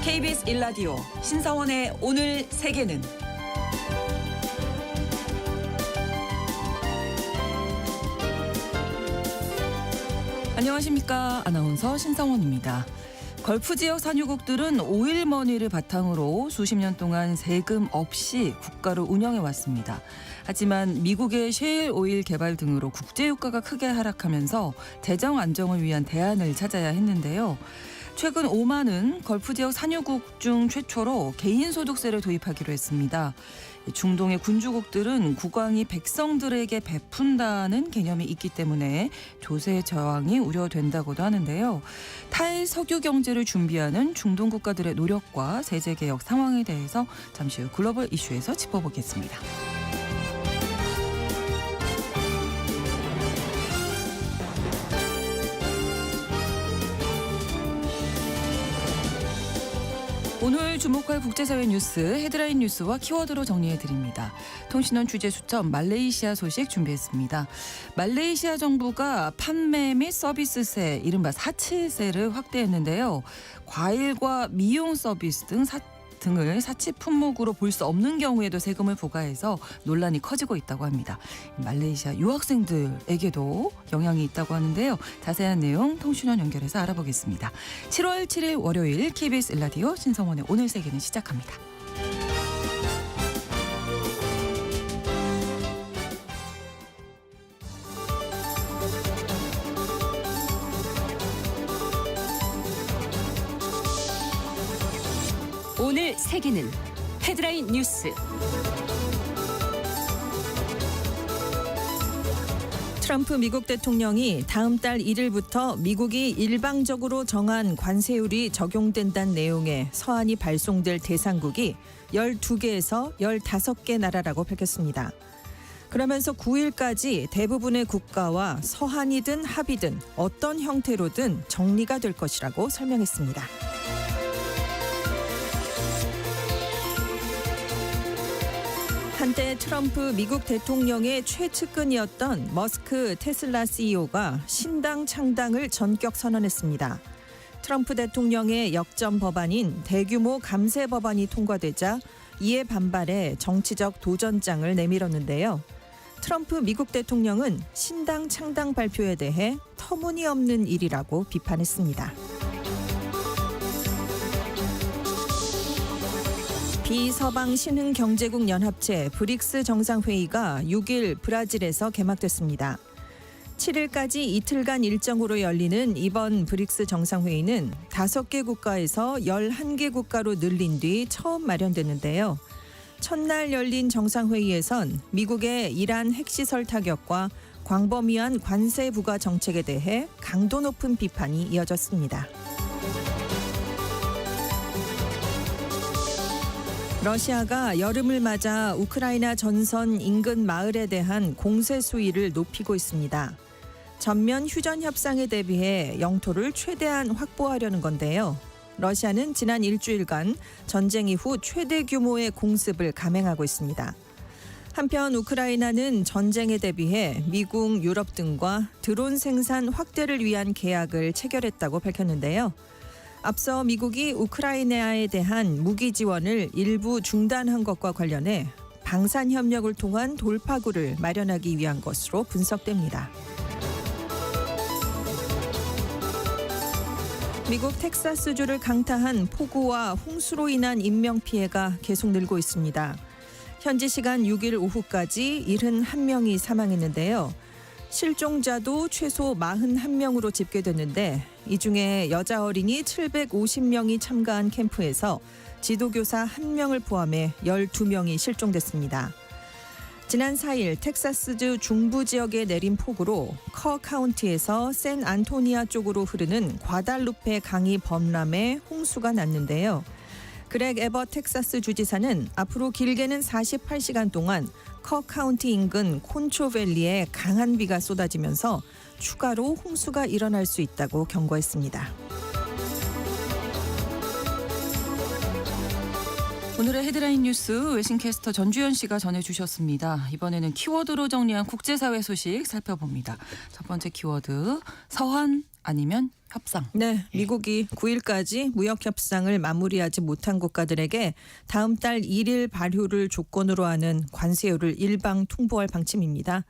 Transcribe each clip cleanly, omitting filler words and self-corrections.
KBS 1라디오 신성원의 오늘 세계는 안녕하십니까. 아나운서 신성원입니다. 걸프 지역 산유국들은 오일머니를 바탕으로 수십 년 동안 세금 없이 국가를 운영해 왔습니다. 하지만 미국의 셰일 오일 개발 등으로 국제유가가 크게 하락하면서 재정 안정을 위한 대안을 찾아야 했는데요. 최근 오만은 걸프 지역 산유국 중 최초로 개인소득세를 도입하기로 했습니다. 중동의 군주국들은 국왕이 백성들에게 베푼다는 개념이 있기 때문에 조세 저항이 우려된다고도 하는데요. 탈석유 경제를 준비하는 중동 국가들의 노력과 세제개혁 상황에 대해서 잠시 후 글로벌 이슈에서 짚어보겠습니다. 오늘 주목할 국제사회 뉴스 헤드라인 뉴스와 키워드로 정리해드립니다. 통신원 취재수첩 말레이시아 소식 준비했습니다. 말레이시아 정부가 판매 및 서비스세, 이른바 사치세를 확대했는데요. 과일과 미용 서비스 등을 사치 품목으로 볼 수 없는 경우에도 세금을 부과해서 논란이 커지고 있다고 합니다. 말레이시아 유학생들에게도 영향이 있다고 하는데요. 자세한 내용 통신원 연결해서 알아보겠습니다. 7월 7일 월요일 KBS 1라디오 신성원의 오늘 세계는 시작합니다. 오늘 세계는 헤드라인 뉴스. 트럼프 미국 대통령이 다음 달 1일부터 미국이 일방적으로 정한 관세율이 적용된다는 내용의 서한이 발송될 대상국이 12개에서 15개 나라라고 밝혔습니다. 그러면서 9일까지 대부분의 국가와 서한이든 합의든 어떤 형태로든 정리가 될 것이라고 설명했습니다. 한때 트럼프 미국 대통령의 최측근이었던 머스크 테슬라 CEO가 신당 창당을 전격 선언했습니다. 트럼프 대통령의 역점 법안인 대규모 감세 법안이 통과되자 이에 반발해 정치적 도전장을 내밀었는데요. 트럼프 미국 대통령은 신당 창당 발표에 대해 터무니없는 일이라고 비판했습니다. 비서방 신흥 경제국 연합체 브릭스 정상회의가 6일 브라질에서 개막됐습니다. 7일까지 이틀간 일정으로 열리는 이번 브릭스 정상회의는 5개 국가에서 11개 국가로 늘린 뒤 처음 마련됐는데요. 첫날 열린 정상회의에선 미국의 이란 핵시설 타격과 광범위한 관세 부과 정책에 대해 강도 높은 비판이 이어졌습니다. 러시아가 여름을 맞아 우크라이나 전선 인근 마을에 대한 공세 수위를 높이고 있습니다. 전면 휴전 협상에 대비해 영토를 최대한 확보하려는 건데요. 러시아는 지난 일주일간 전쟁 이후 최대 규모의 공습을 감행하고 있습니다. 한편 우크라이나는 전쟁에 대비해 미국, 유럽 등과 드론 생산 확대를 위한 계약을 체결했다고 밝혔는데요. 앞서 미국이 우크라이나에 대한 무기 지원을 일부 중단한 것과 관련해 방산 협력을 통한 돌파구를 마련하기 위한 것으로 분석됩니다. 미국 텍사스주를 강타한 폭우와 홍수로 인한 인명피해가 계속 늘고 있습니다. 현지 시간 6일 오후까지 71명이 사망했는데요. 실종자도 최소 41명으로 집계됐는데 이 중에 여자 어린이 750명이 참가한 캠프에서 지도교사 1명을 포함해 12명이 실종됐습니다. 지난 4일 텍사스주 중부 지역에 내린 폭우로 커 카운티에서 샌 안토니아 쪽으로 흐르는 과달루페 강이 범람해 홍수가 났는데요. 그렉 에버 텍사스 주지사는 앞으로 길게는 48시간 동안 커 카운티 인근 콘초밸리에 강한 비가 쏟아지면서 추가로 홍수가 일어날 수 있다고 경고했습니다. 오늘의 헤드라인 뉴스 외신캐스터 전주현 씨가 전해주셨습니다. 이번에는 키워드로 정리한 국제사회 소식 살펴봅니다. 첫 번째 키워드, 서한 아니면 협상. 네, 미국이 9일까지 무역 협상을 마무리하지 못한 국가들에게 다음 달 1일 발효를 조건으로 하는 관세율을 일방 통보할 방침입니다.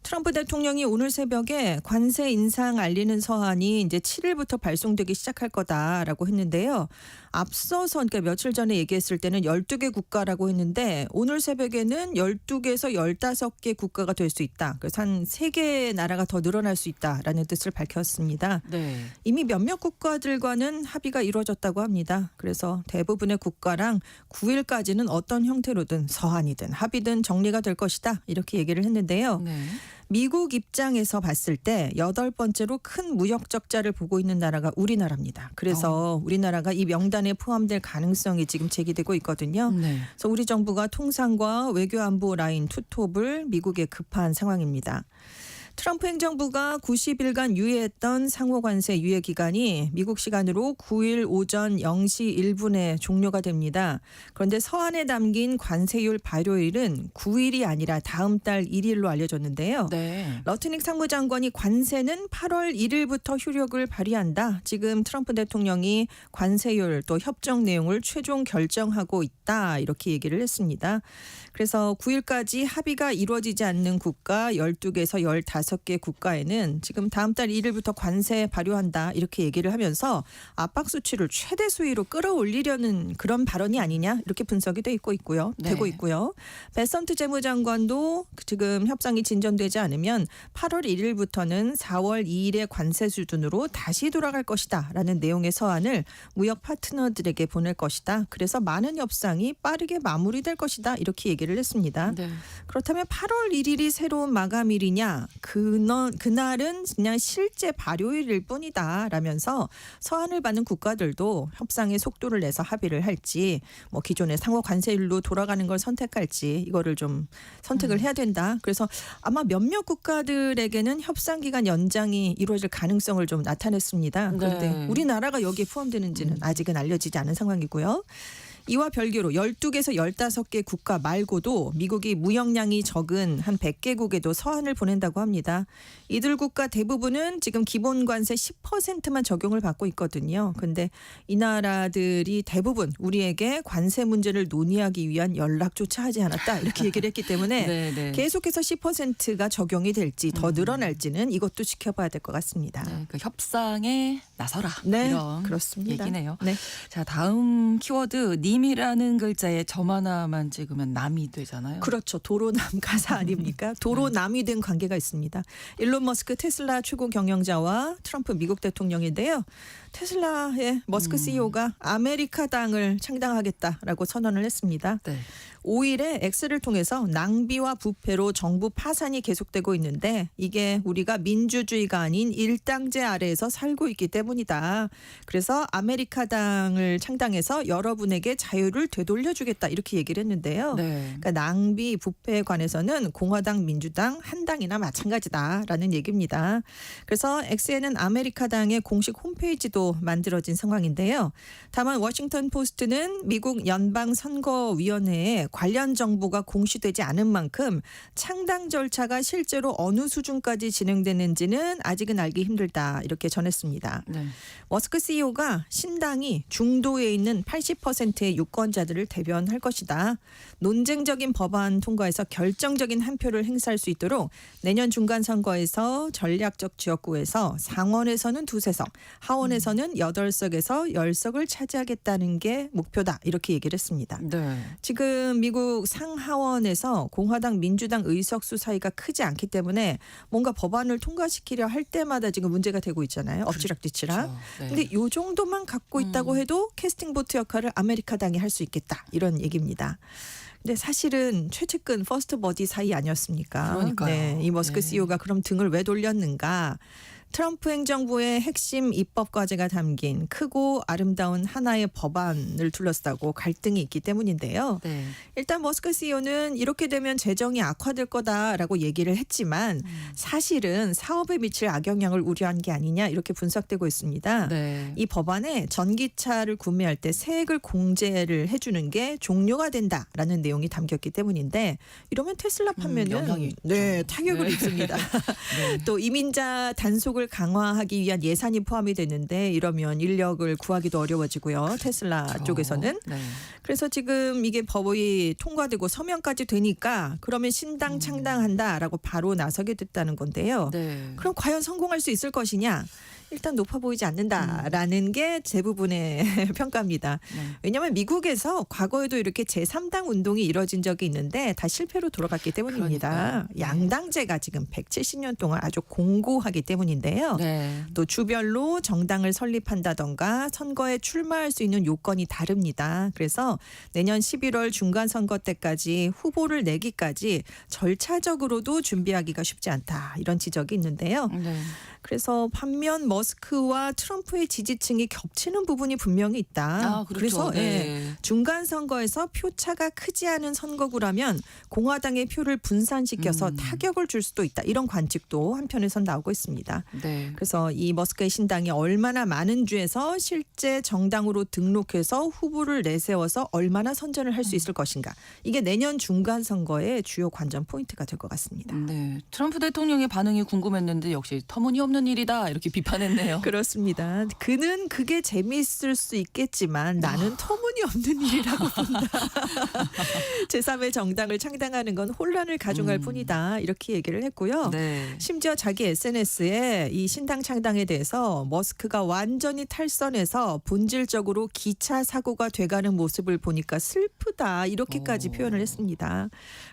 트럼프 대통령이 오늘 새벽에 관세 인상 알리는 서한이 이제 7일부터 발송되기 시작할 거다라고 했는데요. 앞서서 그러니까 며칠 전에 얘기했을 때는 12개 국가라고 했는데 오늘 새벽에는 12개에서 15개 국가가 될 수 있다. 그래서 한 3개 나라가 더 늘어날 수 있다라는 뜻을 밝혔습니다. 네. 이미 몇몇 국가들과는 합의가 이루어졌다고 합니다. 그래서 대부분의 국가랑 9일까지는 어떤 형태로든 서한이든 합의든 정리가 될 것이다. 이렇게 얘기를 했는데요. 네. 미국 입장에서 봤을 때 8번째로 큰 무역 적자를 보고 있는 나라가 우리나라입니다. 그래서 우리나라가 이 명단에 포함될 가능성이 지금 제기되고 있거든요. 네. 그래서 우리 정부가 통상과 외교안보 라인 투톱을 미국에 급한 상황입니다. 트럼프 행정부가 90일간 유예했던 상호관세 유예 기간이 미국 시간으로 9일 오전 0시 1분에 종료가 됩니다. 그런데 서한에 담긴 관세율 발효일은 9일이 아니라 다음 달 1일로 알려졌는데요. 네. 러트닉 상무장관이 관세는 8월 1일부터 효력을 발휘한다. 지금 트럼프 대통령이 관세율 또 협정 내용을 최종 결정하고 있다. 이렇게 얘기를 했습니다. 그래서 9일까지 합의가 이루어지지 않는 국가 12개에서 15개 국가에는 지금 다음 달 1일부터 관세 발효한다 이렇게 얘기를 하면서 압박 수치를 최대 수위로 끌어올리려는 그런 발언이 아니냐 이렇게 분석이 되고 있고요. 베선트 재무장관도 지금 협상이 진전되지 않으면 8월 1일부터는 4월 2일의 관세 수준으로 다시 돌아갈 것이다라는 내용의 서한을 무역 파트너들에게 보낼 것이다. 그래서 많은 협상이 빠르게 마무리될 것이다 이렇게 얘기를 했습니다. 네. 그렇다면 8월 1일이 새로운 마감일이냐? 그날은 그냥 실제 발효일일 뿐이다 라면서 서한을 받는 국가들도 협상의 속도를 내서 합의를 할지 뭐 기존의 상호 관세율로 돌아가는 걸 선택할지 이거를 좀 선택을 해야 된다. 그래서 아마 몇몇 국가들에게는 협상 기간 연장이 이루어질 가능성을 좀 나타냈습니다. 그런데 네. 우리나라가 여기에 포함되는지는 아직은 알려지지 않은 상황이고요. 이와 별개로 12개에서 15개 국가 말고도 미국이 무역량이 적은 한 100개국에도 서한을 보낸다고 합니다. 이들 국가 대부분은 지금 기본 관세 10%만 적용을 받고 있거든요. 그런데 이 나라들이 대부분 우리에게 관세 문제를 논의하기 위한 연락조차 하지 않았다. 이렇게 얘기를 했기 때문에 네, 네. 계속해서 10%가 적용이 될지 더 늘어날지는 이것도 지켜봐야 될 것 같습니다. 네, 그 협상에 나서라. 네, 이런 그렇습니다. 얘기네요. 네. 자, 다음 키워드 님이라는 글자에 점 하나만 찍으면 남이 되잖아요. 그렇죠. 도로남 가사 아닙니까? 도로남이 된 관계가 있습니다. 일론 머스크 테슬라 최고 경영자와 트럼프 미국 대통령인데요. 테슬라의 머스크 CEO가 아메리카당을 창당하겠다라고 선언을 했습니다. 네. 5일에 X를 통해서 낭비와 부패로 정부 파산이 계속되고 있는데 이게 우리가 민주주의가 아닌 일당제 아래에서 살고 있기 때문이다. 그래서 아메리카당을 창당해서 여러분에게 자유를 되돌려주겠다 이렇게 얘기를 했는데요. 네. 그러니까 낭비, 부패에 관해서는 공화당, 민주당 한 당이나 마찬가지다라는 얘기입니다. 그래서 X에는 아메리카당의 공식 홈페이지도 만들어진 상황인데요. 다만 워싱턴 포스트는 미국 연방선거위원회에 관련 정보가 공시되지 않은 만큼 창당 절차가 실제로 어느 수준까지 진행되는지는 아직은 알기 힘들다 이렇게 전했습니다. 네. 머스크 CEO가 신당이 중도에 있는 80%의 유권자들을 대변할 것이다. 논쟁적인 법안 통과에서 결정적인 한 표를 행사할 수 있도록 내년 중간 선거에서 전략적 지역구에서 상원에서는 2석, 하원에서는 8석에서 10석을 차지하겠다는 게 목표다. 이렇게 얘기를 했습니다. 네. 지금 미국 상하원에서 공화당 민주당 의석수 사이가 크지 않기 때문에 뭔가 법안을 통과시키려 할 때마다 지금 문제가 되고 있잖아요. 엎치락뒤치락. 그렇죠. 네. 근데 요 정도만 갖고 있다고 해도 캐스팅 보트 역할을 아메리카당이 할 수 있겠다. 이런 얘기입니다. 근데 사실은 최측근 퍼스트 버디 사이 아니었습니까? 그러니까요. 네, 이 머스크 네. CEO가 그럼 등을 왜 돌렸는가? 트럼프 행정부의 핵심 입법 과제가 담긴 크고 아름다운 하나의 법안을 둘러싸고 갈등이 있기 때문인데요. 네. 일단 머스크 CEO는 이렇게 되면 재정이 악화될 거다라고 얘기를 했지만 사실은 사업에 미칠 악영향을 우려한 게 아니냐 이렇게 분석되고 있습니다. 네. 이 법안에 전기차를 구매할 때 세액을 공제를 해주는 게 종료가 된다라는 내용이 담겼기 때문인데 이러면 테슬라 판매는 영향이 있죠. 네, 타격을 네. 입습니다. 네. 또 이민자 단속을 공급을 강화하기 위한 예산이 포함이 되는데 이러면 인력을 구하기도 어려워지고요. 테슬라 그렇죠. 쪽에서는. 네. 그래서 지금 이게 법이 통과되고 서명까지 되니까 그러면 신당 창당한다라고 바로 나서게 됐다는 건데요. 네. 그럼 과연 성공할 수 있을 것이냐? 일단 높아 보이지 않는다라는 게 대부분의 평가입니다. 네. 왜냐하면 미국에서 과거에도 이렇게 제3당 운동이 이뤄진 적이 있는데 다 실패로 돌아갔기 때문입니다. 그러니까요. 네. 양당제가 지금 170년 동안 아주 공고하기 때문인데요. 네. 또 주별로 정당을 설립한다던가 선거에 출마할 수 있는 요건이 다릅니다. 그래서 내년 11월 중간선거 때까지 후보를 내기까지 절차적으로도 준비하기가 쉽지 않다. 이런 지적이 있는데요. 네. 그래서 반면 머스크와 트럼프의 지지층이 겹치는 부분이 분명히 있다. 아, 그렇죠. 그래서 네. 중간 선거에서 표차가 크지 않은 선거구라면 공화당의 표를 분산시켜서 타격을 줄 수도 있다. 이런 관측도 한편에선 나오고 있습니다. 네. 그래서 이 머스크의 신당이 얼마나 많은 주에서 실제 정당으로 등록해서 후보를 내세워서 얼마나 선전을 할 수 있을 것인가. 이게 내년 중간 선거의 주요 관전 포인트가 될 것 같습니다. 네. 트럼프 대통령의 반응이 궁금했는데 역시 터무니없는 일이다 이렇게 비판했네요. 그렇습니다. 그는 그게 재미있을 수 있겠지만 나는 터무니없는 일이라고 본다. 제3의 정당을 창당하는 건 혼란을 가중할 뿐이다. 이렇게 얘기를 했고요. 네. 심지어 자기 SNS에 이 신당 창당에 대해서 머스크가 완전히 탈선해서 본질적으로 기차 사고가 돼가는 모습을 보니까 슬프다. 이렇게까지 표현을 했습니다.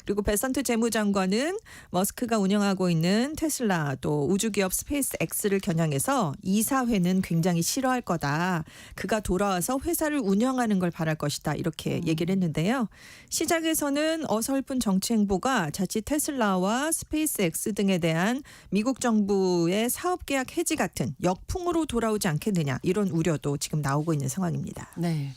그리고 베선트 재무장관은 머스크가 운영하고 있는 테슬라 또 우주기업 스페이스X를 겨냥해서 이사회는 굉장히 싫어할 거다. 그가 돌아와서 회사를 운영하는 걸 바랄 것이다. 이렇게 얘기를 했는데요. 시작에서는 어설픈 정치 행보가 자칫 테슬라와 스페이스X 등에 대한 미국 정부의 사업계약 해지 같은 역풍으로 돌아오지 않겠느냐. 이런 우려도 지금 나오고 있는 상황입니다. 네.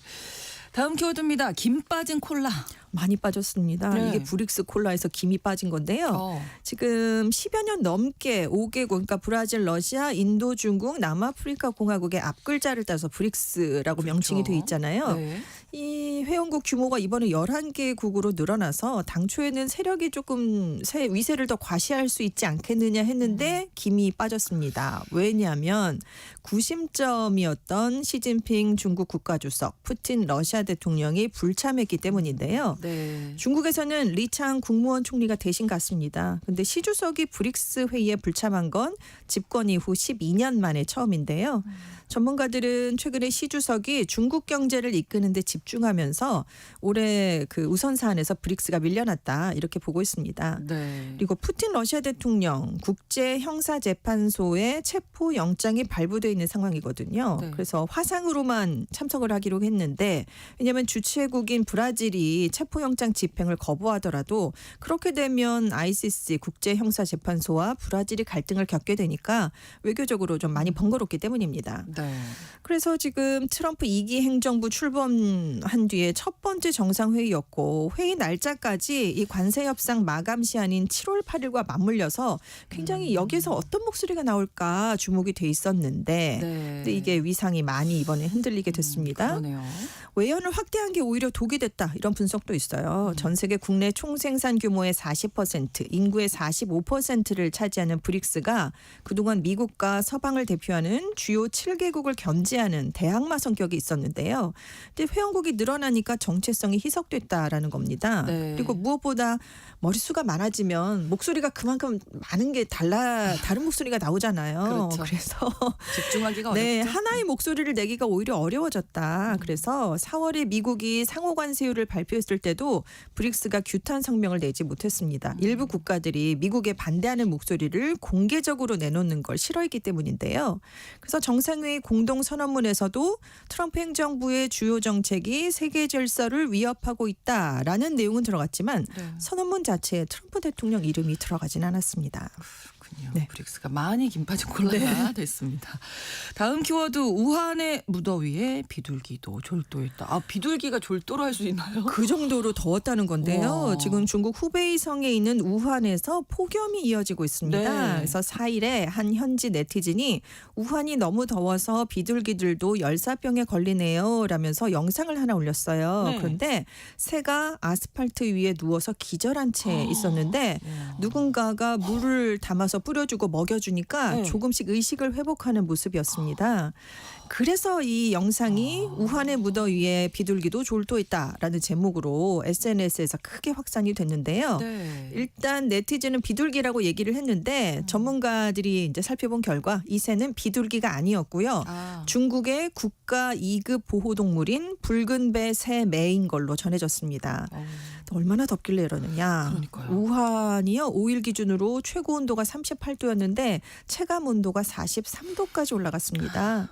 다음 키워드입니다. 김 빠진 콜라. 많이 빠졌습니다. 네. 이게 브릭스 콜라에서 김이 빠진 건데요. 지금 10여 년 넘게 5개국 그러니까 브라질, 러시아, 인도, 중국, 남아프리카 공화국의 앞글자를 따서 브릭스라고 그렇죠. 명칭이 돼 있잖아요. 네. 이 회원국 규모가 이번에 11개국으로 늘어나서 당초에는 세력이 조금 위세를 더 과시할 수 있지 않겠느냐 했는데 김이 빠졌습니다. 왜냐하면 구심점이었던 시진핑 중국 국가주석, 푸틴 러시아 대통령이 불참했기 때문인데요. 네. 중국에서는 리창 국무원 총리가 대신 갔습니다. 그런데 시 주석이 브릭스 회의에 불참한 건 집권 이후 12년 만에 처음인데요. 전문가들은 최근에 시 주석이 중국 경제를 이끄는 데 집중하면서 올해 그 우선 사안에서 브릭스가 밀려났다 이렇게 보고 있습니다. 네. 그리고 푸틴 러시아 대통령 국제형사재판소에 체포 영장이 발부돼 있는 상황이거든요. 네. 그래서 화상으로만 참석을 하기로 했는데 왜냐하면 주최국인 브라질이 체포 영장 집행을 거부하더라도 그렇게 되면 ICC 국제형사재판소와 브라질이 갈등을 겪게 되니까 외교적으로 좀 많이 번거롭기 때문입니다. 네. 그래서 지금 트럼프 2기 행정부 출범한 뒤에 첫 번째 정상회의였고 회의 날짜까지 이 관세 협상 마감 시한인 7월 8일과 맞물려서 굉장히 여기에서 어떤 목소리가 나올까 주목이 돼 있었는데 네. 근데 이게 위상이 많이 이번에 흔들리게 됐습니다. 그러네요. 외연을 확대한 게 오히려 독이 됐다 이런 분석도 있어요. 전 세계 국내 총생산 규모의 40%, 인구의 45%를 차지하는 브릭스가 그동안 미국과 서방을 대표하는 주요 7개국을 견제하는 대항마 성격이 있었는데요. 근데 회원국이 늘어나니까 정체성이 희석됐다라는 겁니다. 네. 그리고 무엇보다 머릿수가 많아지면 목소리가 그만큼 많은 게 다른 목소리가 나오잖아요. 그렇죠. 그래서 집중하기가 어렵죠. 네, 하나의 목소리를 내기가 오히려 어려워졌다. 그래서 4월에 미국이 상호 관세율을 발표했을 때도 브릭스가 규탄 성명을 내지 못했습니다. 일부 국가들이 미국에 반대하는 목소리를 공개적으로 내놓는 걸 싫어했기 때문인데요. 그래서 정상회의 공동 선언문에서도 트럼프 행정부의 주요 정책이 세계 질서를 위협하고 있다라는 내용은 들어갔지만 네. 선언문 자체에 트럼프 대통령 이름이 들어가진 않았습니다. 그렇군요. 네. 브릭스가 많이 김 빠진 콜라가 됐습니다. 다음 키워드 우한의 무더위에 비둘기도 졸도했다. 아, 비둘기가 졸도를 할 수 있나요? 그 정도로 더웠다는 건데요. 와. 지금 중국 후베이 성에 있는 우한에서 폭염이 이어지고 있습니다. 네. 그래서 4일에 한 현지 네티즌이 우한이 너무 더워서 비둘기들도 열사병에 걸리네요 라면서 영상을 하나 올렸어요. 네. 그런데 새가 아스팔트 위에 누워서 기절한 채 있었는데 와. 누군가가 물을 담아서 뿌려주고 먹여주니까 네. 조금씩 의식을 회복하는 모습이었습니다. 그래서 이 영상이 우한의 무더위에 비둘기도 졸도했다라는 제목으로 SNS에서 크게 확산이 됐는데요. 네. 일단 네티즌은 비둘기라고 얘기를 했는데 전문가들이 이제 살펴본 결과 이 새는 비둘기가 아니었고요. 중국의 국가 2급 보호동물인 붉은배 새 매인 걸로 전해졌습니다. 얼마나 덥길래 이러느냐. 그러니까요. 우한이요 5일 기준으로 최고 온도가 38도였는데 체감 온도가 43도까지 올라갔습니다.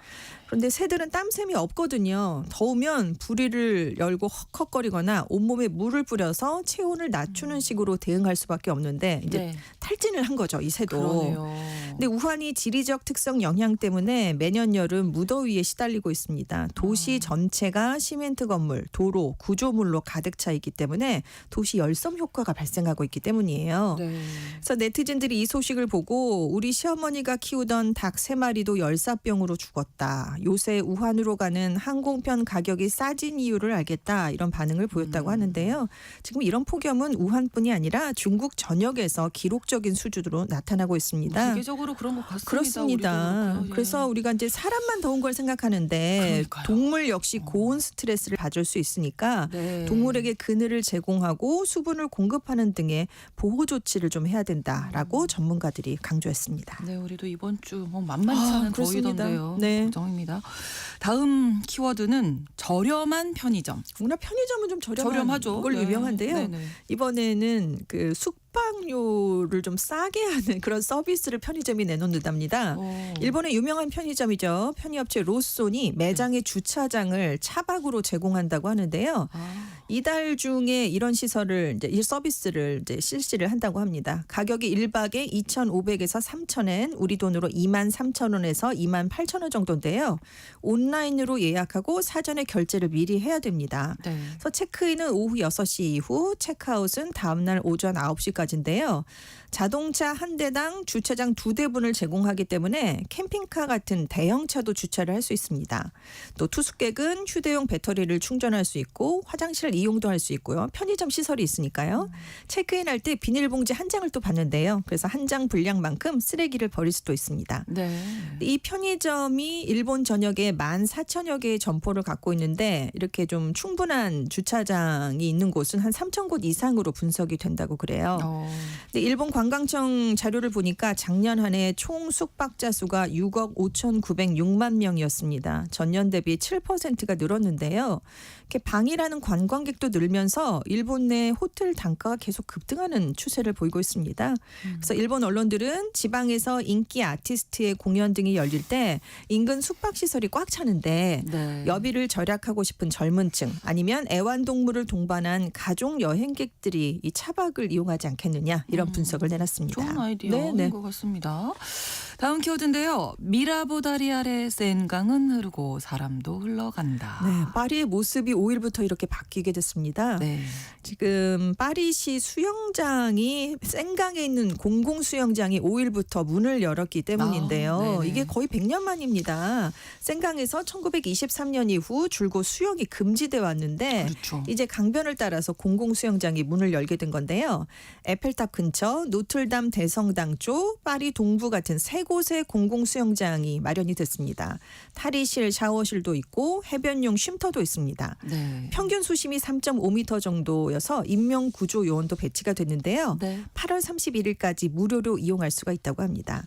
그런데 새들은 땀샘이 없거든요. 더우면 부리를 열고 헉헉거리거나 온몸에 물을 뿌려서 체온을 낮추는 식으로 대응할 수밖에 없는데 이제 네. 탈진을 한 거죠, 이 새도. 그러네요. 근데 우한이 지리적 특성 영향 때문에 매년 여름 무더위에 시달리고 있습니다. 도시 전체가 시멘트 건물, 도로, 구조물로 가득 차 있기 때문에 도시 열섬 효과가 발생하고 있기 때문이에요. 네. 그래서 네티즌들이 이 소식을 보고 우리 시어머니가 키우던 닭 3마리도 열사병으로 죽었다. 요새 우한으로 가는 항공편 가격이 싸진 이유를 알겠다. 이런 반응을 보였다고 하는데요. 지금 이런 폭염은 우한뿐이 아니라 중국 전역에서 기록적인 수준으로 나타나고 있습니다. 세계적으로 그런 것 같습니다. 그렇습니다. 우리도 그렇고요. 예. 그래서 우리가 이제 사람만 더운 걸 생각하는데 그러니까요. 동물 역시 고온 스트레스를 받을 수 있으니까 네. 동물에게 그늘을 제공하고 수분을 공급하는 등의 보호 조치를 좀 해야 된다라고 전문가들이 강조했습니다. 네, 우리도 이번 주 뭐 만만치 않은 그렇습니다. 더위던데요. 네. 걱정입니다. 다음 키워드는 저렴한 편의점. 우리나라 편의점은 좀 저렴하죠. 걸로 네. 유명한데요. 네네. 이번에는 그 숙박료를 좀 싸게 하는 그런 서비스를 편의점이 내놓는답니다. 일본의 유명한 편의점이죠. 편의업체 로손이 매장의 주차장을 차박으로 제공한다고 하는데요. 이달 중에 이런 시설을 이제 이 서비스를 이제 실시를 한다고 합니다. 가격이 1박에 2,500에서 3,000엔, 우리 돈으로 23,000원에서 28,000원 정도인데요. 온라인으로 예약하고 사전에 결제를 미리 해야 됩니다. 네. 그래서 체크인은 오후 6시 이후, 체크아웃은 다음 날 오전 9시까지인데요. 자동차 한 대당 주차장 2대분을 제공하기 때문에 캠핑카 같은 대형차도 주차를 할 수 있습니다. 또 투숙객은 휴대용 배터리를 충전할 수 있고 화장실 이용도 할 수 있고요. 편의점 시설이 있으니까요. 체크인할 때 비닐봉지 한 장을 또 받는데요. 그래서 한 장 분량만큼 쓰레기를 버릴 수도 있습니다. 네. 이 편의점이 일본 전역에 14,000여 개의 점포를 갖고 있는데 이렇게 좀 충분한 주차장이 있는 곳은 한 3,000곳 이상으로 분석이 된다고 그래요. 근데 일본 관광청 자료를 보니까 작년 한 해 총 숙박자 수가 6억 5,906만 명이었습니다. 전년 대비 7%가 늘었는데요. 이렇게 방이라는 관광객도 늘면서 일본 내 호텔 단가가 계속 급등하는 추세를 보이고 있습니다. 그래서 일본 언론들은 지방에서 인기 아티스트의 공연 등이 열릴 때 인근 숙박시설이 꽉 차는데 네. 여비를 절약하고 싶은 젊은층 아니면 애완동물을 동반한 가족 여행객들이 이 차박을 이용하지 않겠느냐 이런 분석을 내놨습니다. 좋은 아이디어인 네. 것 같습니다. 다음 키워드인데요. 미라보다리 아래 센 강은 흐르고 사람도 흘러간다. 네, 파리의 모습이 5일부터 이렇게 바뀌게 됐습니다. 네. 지금 파리시 수영장이 센강에 있는 공공 수영장이 5일부터 문을 열었기 때문인데요. 네네. 이게 거의 100년 만입니다. 센강에서 1923년 이후 줄곧 수영이 금지돼 왔는데 그렇죠. 이제 강변을 따라서 공공 수영장이 문을 열게 된 건데요. 에펠탑 근처, 노틀담 대성당 쪽, 파리 동부 같은 세 곳의 공공 수영장이 마련이 됐습니다. 탈의실, 샤워실도 있고 해변용 쉼터도 있습니다. 네. 평균 수심이 3.5m 정도여서 인명 구조 요원도 배치가 됐는데요. 네. 8월 31일까지 무료로 이용할 수가 있다고 합니다.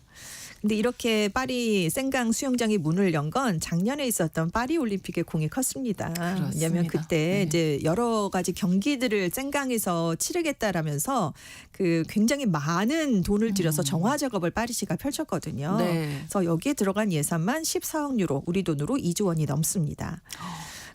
근데 이렇게 파리 센강 수영장이 문을 연 건 작년에 있었던 파리 올림픽의 공이 컸습니다. 왜냐하면 그때 네. 이제 여러 가지 경기들을 센강에서 치르겠다라면서 그 굉장히 많은 돈을 들여서 정화 작업을 파리시가 펼쳤거든요. 네. 그래서 여기에 들어간 예산만 14억 유로, 우리 돈으로 2조 원이 넘습니다.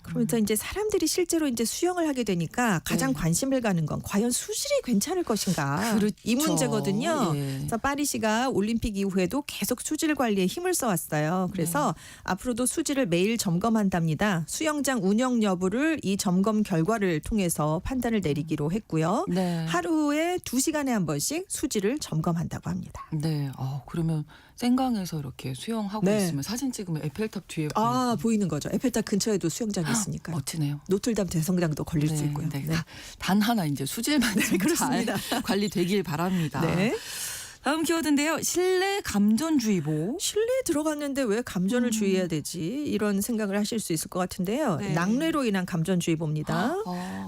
그러면서 이제 사람들이 실제로 이제 수영을 하게 되니까 가장 네. 관심을 가는 건 과연 수질이 괜찮을 것인가 그렇죠. 이 문제거든요. 예. 그래서 파리시가 올림픽 이후에도 계속 수질 관리에 힘을 써왔어요. 그래서 앞으로도 수질을 매일 점검한답니다. 수영장 운영 여부를 이 점검 결과를 통해서 판단을 내리기로 했고요. 네. 하루에 2시간에 한 번씩 수질을 점검한다고 합니다. 네. 그러면 센강에서 이렇게 수영하고 네. 있으면 사진 찍으면 에펠탑 뒤에 보이는 거죠. 에펠탑 근처에도 수영장이 있으니까요. 멋지네요. 노틀담 대성당도 걸릴 수 있고요. 네. 단 하나 이제 수질만 좀 그렇습니다. 잘 관리되길 바랍니다. 네. 다음 키워드인데요. 실내 감전주의보. 실내에 들어갔는데 왜 감전을 주의해야 되지? 이런 생각을 하실 수 있을 것 같은데요. 네. 낙뢰로 인한 감전주의보입니다.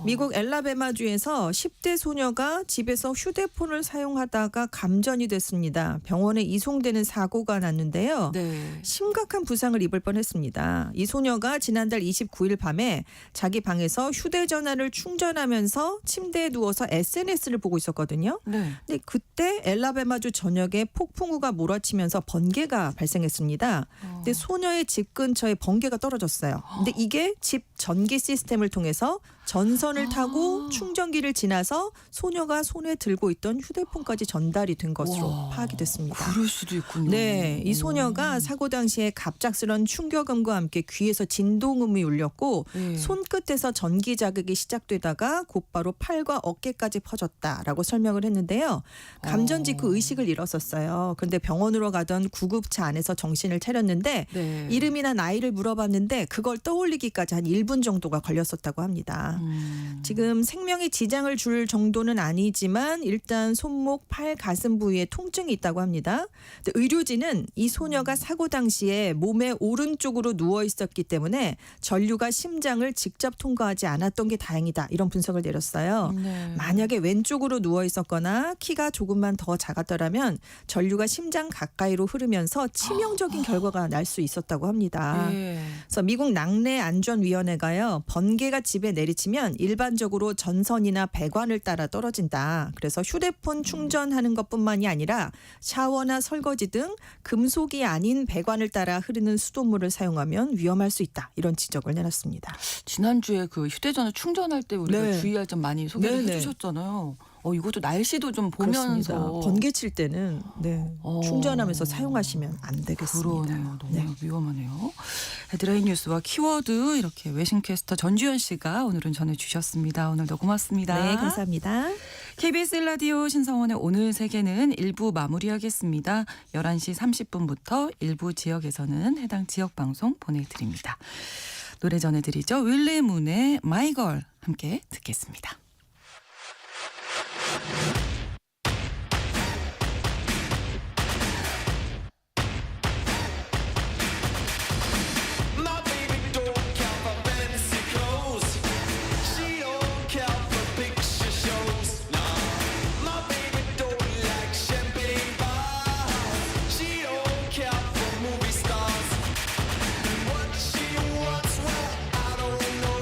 미국 엘라베마주에서 10대 소녀가 집에서 휴대폰을 사용하다가 감전이 됐습니다. 병원에 이송되는 사고가 났는데요. 네. 심각한 부상을 입을 뻔했습니다. 이 소녀가 지난달 29일 밤에 자기 방에서 휴대전화를 충전하면서 침대에 누워서 SNS를 보고 있었거든요. 네. 근데 그때 엘라베마주 전역에 폭풍우가 몰아치면서 번개가 발생했습니다. 근데 소녀의 집 근처에 번개가 떨어졌어요. 근데 이게 집 전기 시스템을 통해서 전선을 타고 충전기를 지나서 소녀가 손에 들고 있던 휴대폰까지 전달이 된 것으로 와, 파악이 됐습니다. 그럴 수도 있군요. 네, 이 소녀가 사고 당시에 갑작스런 충격음과 함께 귀에서 진동음이 울렸고 네. 손끝에서 전기 자극이 시작되다가 곧바로 팔과 어깨까지 퍼졌다라고 설명을 했는데요. 감전 직후 의식을 잃었었어요. 그런데 병원으로 가던 구급차 안에서 정신을 차렸는데 네. 이름이나 나이를 물어봤는데 그걸 떠올리기까지 한 1분 정도가 걸렸었다고 합니다. 지금 생명에 지장을 줄 정도는 아니지만 일단 손목, 팔, 가슴 부위에 통증이 있다고 합니다. 근데 의료진은 이 소녀가 사고 당시에 몸의 오른쪽으로 누워 있었기 때문에 전류가 심장을 직접 통과하지 않았던 게 다행이다. 이런 분석을 내렸어요. 네. 만약에 왼쪽으로 누워 있었거나 키가 조금만 더 작았더라면 전류가 심장 가까이로 흐르면서 치명적인 결과가 날 수 있었다고 합니다. 네. 그래서 미국 낙뢰안전위원회가요. 번개가 집에 내리치면 일반적으로 전선이나 배관을 따라 떨어진다. 그래서 휴대폰 충전하는 것뿐만이 아니라 샤워나 설거지 등 금속이 아닌 배관을 따라 흐르는 수돗물을 사용하면 위험할 수 있다. 이런 지적을 내놨습니다. 지난주에 그 휴대전화 충전할 때 우리가 네. 주의할 점 많이 소개를 네네. 해주셨잖아요. 이것도 날씨도 좀 그렇습니다. 보면서 번개 칠 때는 충전하면서 사용하시면 안 되겠습니다. 그러네요. 너무 네. 위험하네요. 헤드라인 뉴스와 키워드 이렇게 외신캐스터 전주현 씨가 오늘은 전해주셨습니다. 오늘도 고맙습니다. 네, 감사합니다. KBS 라디오 신성원의 오늘 세계는 1부 마무리하겠습니다. 11시 30분부터 일부 지역에서는 해당 지역 방송 보내드립니다. 노래 전해드리죠. 윌레문의 마이걸 함께 듣겠습니다. My baby don't care for fancy clothes. She don't care for picture shows. No, my baby don't like champagne bars. She don't care for movie stars. What she wants, well, I don't know.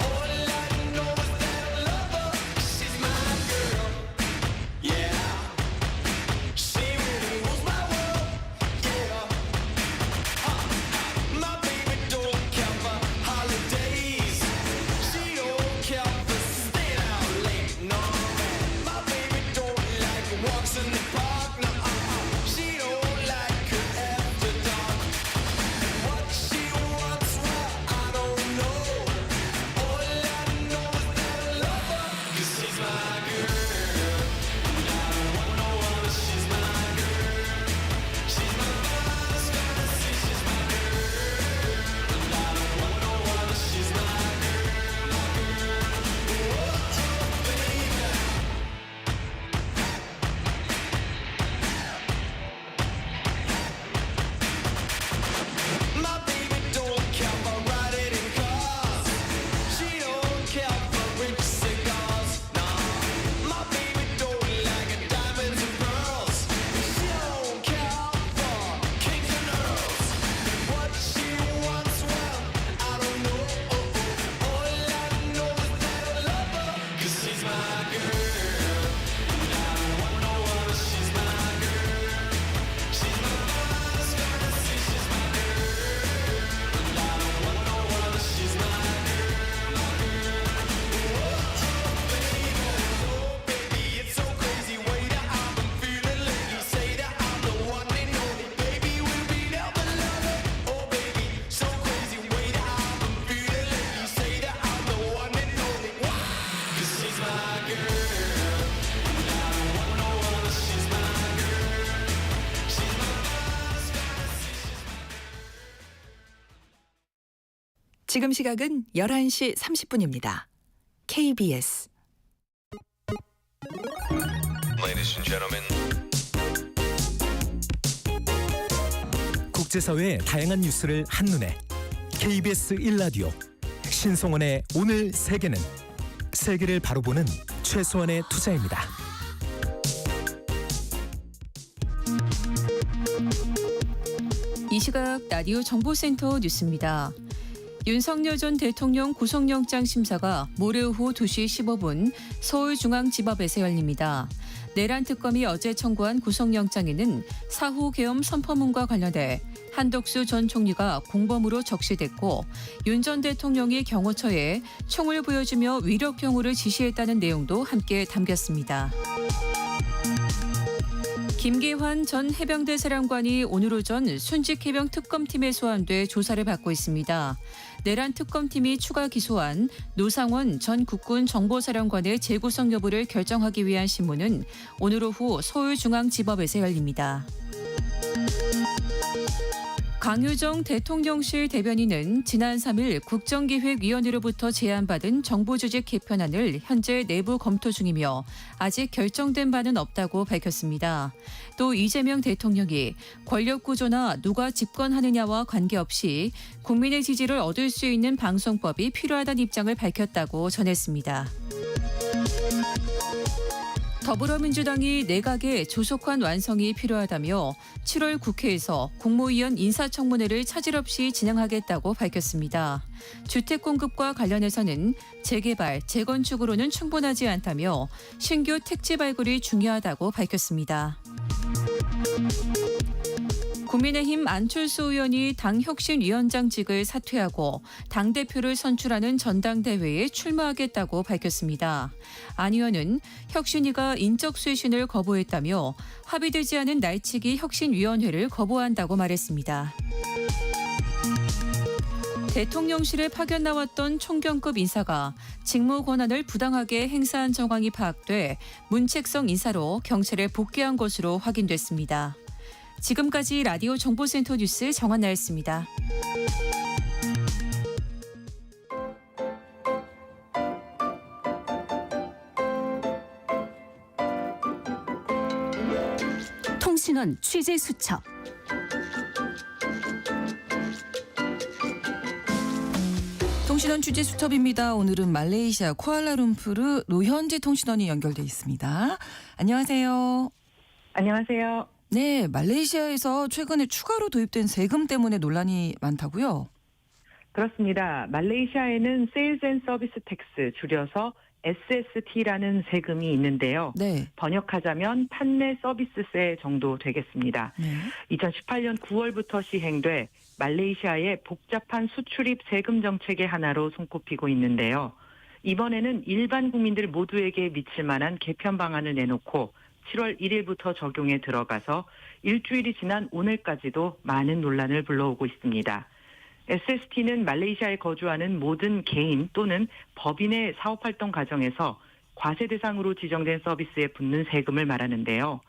All I know is that I love her. She's my girl. Yeah, she really rules my world. Yeah. My baby don't care for holidays. She don't care for staying out late. No, my baby don't like walks in the park. No, she don't like it after dark. What she wants, well, I don't know. All I know is that I love her, 'cause she's my girl. And I don't want no other. She's my girl. She's my finest fantasy. She's my My baby don't care for riding in cars. She don't care for rich cigars. No, my baby don't like diamonds and pearls. She don't care for kings and earls. What she wants, well, I don't know. All I know is that I love her, 'cause she's my girl. And I don't want no other. She's my girl. She's my finest fantasy. She's my it's so crazy way that I've been feeling lately. Say that I'm the one and only. Baby, we'll be there forever. Oh baby, so crazy way that I've been feeling lately. Say that I'm the one and only. 'Cause she's my girl. And I don't want no other. She's my girl. She's my finest fantasy. 지금 시각은 11시 30분입니다. KBS Ladies and gentlemen, 국제사회의 다양한 뉴스를 한눈에 KBS 1라디오 신성원의 오늘 세계는 세계를 바로 보는 최소한의 투자입니다. 이 시각 라디오 정보센터 뉴스입니다. 윤석열 전 대통령 구속영장 심사가 모레 오후 2시 15분 서울중앙지법에서 열립니다. 내란 특검이 어제 청구한 구속영장에는 사후 계엄 선포문과 관련해 한덕수 전 총리가 공범으로 적시됐고 윤 전 대통령이 경호처에 총을 보여주며 위력 경호를 지시했다는 내용도 함께 담겼습니다. 김기환 전 해병대 사령관이 오늘 오전 순직해병 특검팀에 소환돼 조사를 받고 있습니다. 내란 특검팀이 추가 기소한 노상원 전 국군 정보사령관의 재구성 여부를 결정하기 위한 신문은 오늘 오후 서울중앙지법에서 열립니다. 강효정 대통령실 대변인은 지난 3일 국정기획위원회로부터 제안받은 정부조직 개편안을 현재 내부 검토 중이며 아직 결정된 바는 없다고 밝혔습니다. 또 이재명 대통령이 권력구조나 누가 집권하느냐와 관계없이 국민의 지지를 얻을 수 있는 방송법이 필요하다는 입장을 밝혔다고 전했습니다. 더불어민주당이 내각의 조속한 완성이 필요하다며 7월 국회에서 국무위원 인사청문회를 차질 없이 진행하겠다고 밝혔습니다. 주택 공급과 관련해서는 재개발, 재건축으로는 충분하지 않다며 신규 택지 발굴이 중요하다고 밝혔습니다. 국민의힘 안철수 의원이 당 혁신위원장직을 사퇴하고 당대표를 선출하는 전당대회에 출마하겠다고 밝혔습니다. 안 의원은 혁신위가 인적 쇄신을 거부했다며 합의되지 않은 날치기 혁신위원회를 거부한다고 말했습니다. 대통령실에 파견 나왔던 총경급 인사가 직무 권한을 부당하게 행사한 정황이 파악돼 문책성 인사로 경찰에 복귀한 것으로 확인됐습니다. 지금까지 라디오 정보센터 뉴스 정한나였습니다. 통신원 취재 수첩. 통신원 취재 수첩입니다. 오늘은 말레이시아 쿠알라룸푸르 노현지 통신원이 연결돼 있습니다. 안녕하세요. 안녕하세요. 네, 말레이시아에서 최근에 추가로 도입된 세금 때문에 논란이 많다고요? 그렇습니다. 말레이시아에는 세일즈 앤 서비스 텍스, 줄여서 SST라는 세금이 있는데요. 네. 번역하자면 판매 서비스세 정도 되겠습니다. 네. 2018년 9월부터 시행돼 말레이시아의 복잡한 수출입 세금 정책의 하나로 손꼽히고 있는데요. 이번에는 일반 국민들 모두에게 미칠 만한 개편 방안을 내놓고 7월 1일부터 적용에 들어가서 일주일이 지난 오늘까지도 많은 논란을 불러오고 있습니다. SST는 말레이시아에 거주하는 모든 개인 또는 법인의 사업활동 과정에서 과세 대상으로 지정된 서비스에 붙는 세금을 말하는데요.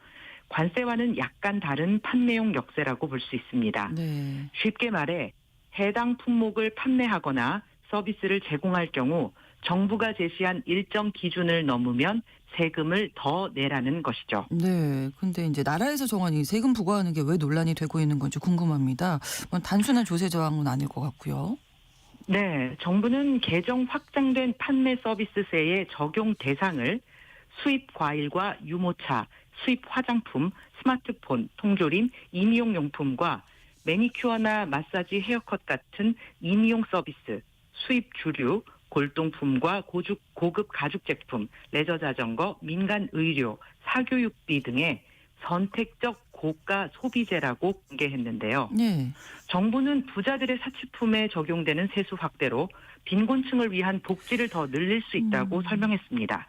관세와는 약간 다른 판매용 역세라고 볼 수 있습니다. 네. 쉽게 말해 해당 품목을 판매하거나 서비스를 제공할 경우 정부가 제시한 일정 기준을 넘으면 세금을 더 내라는 것이죠. 네. 근데 이제 나라에서 정한 이 세금 부과하는 게 왜 논란이 되고 있는 건지 궁금합니다. 단순한 조세 저항은 아닐 것 같고요. 네. 정부는 개정 확장된 판매 서비스세의 적용 대상을 수입 과일과 유모차, 수입 화장품, 스마트폰, 통조림, 임의용 용품과 매니큐어나 마사지, 헤어컷 같은 임의용 서비스, 수입 주류, 골동품과 고급 가죽 제품, 레저 자전거, 민간 의료, 사교육비 등의 선택적 고가 소비재라고 공개했는데요. 네. 정부는 부자들의 사치품에 적용되는 세수 확대로 빈곤층을 위한 복지를 더 늘릴 수 있다고 설명했습니다.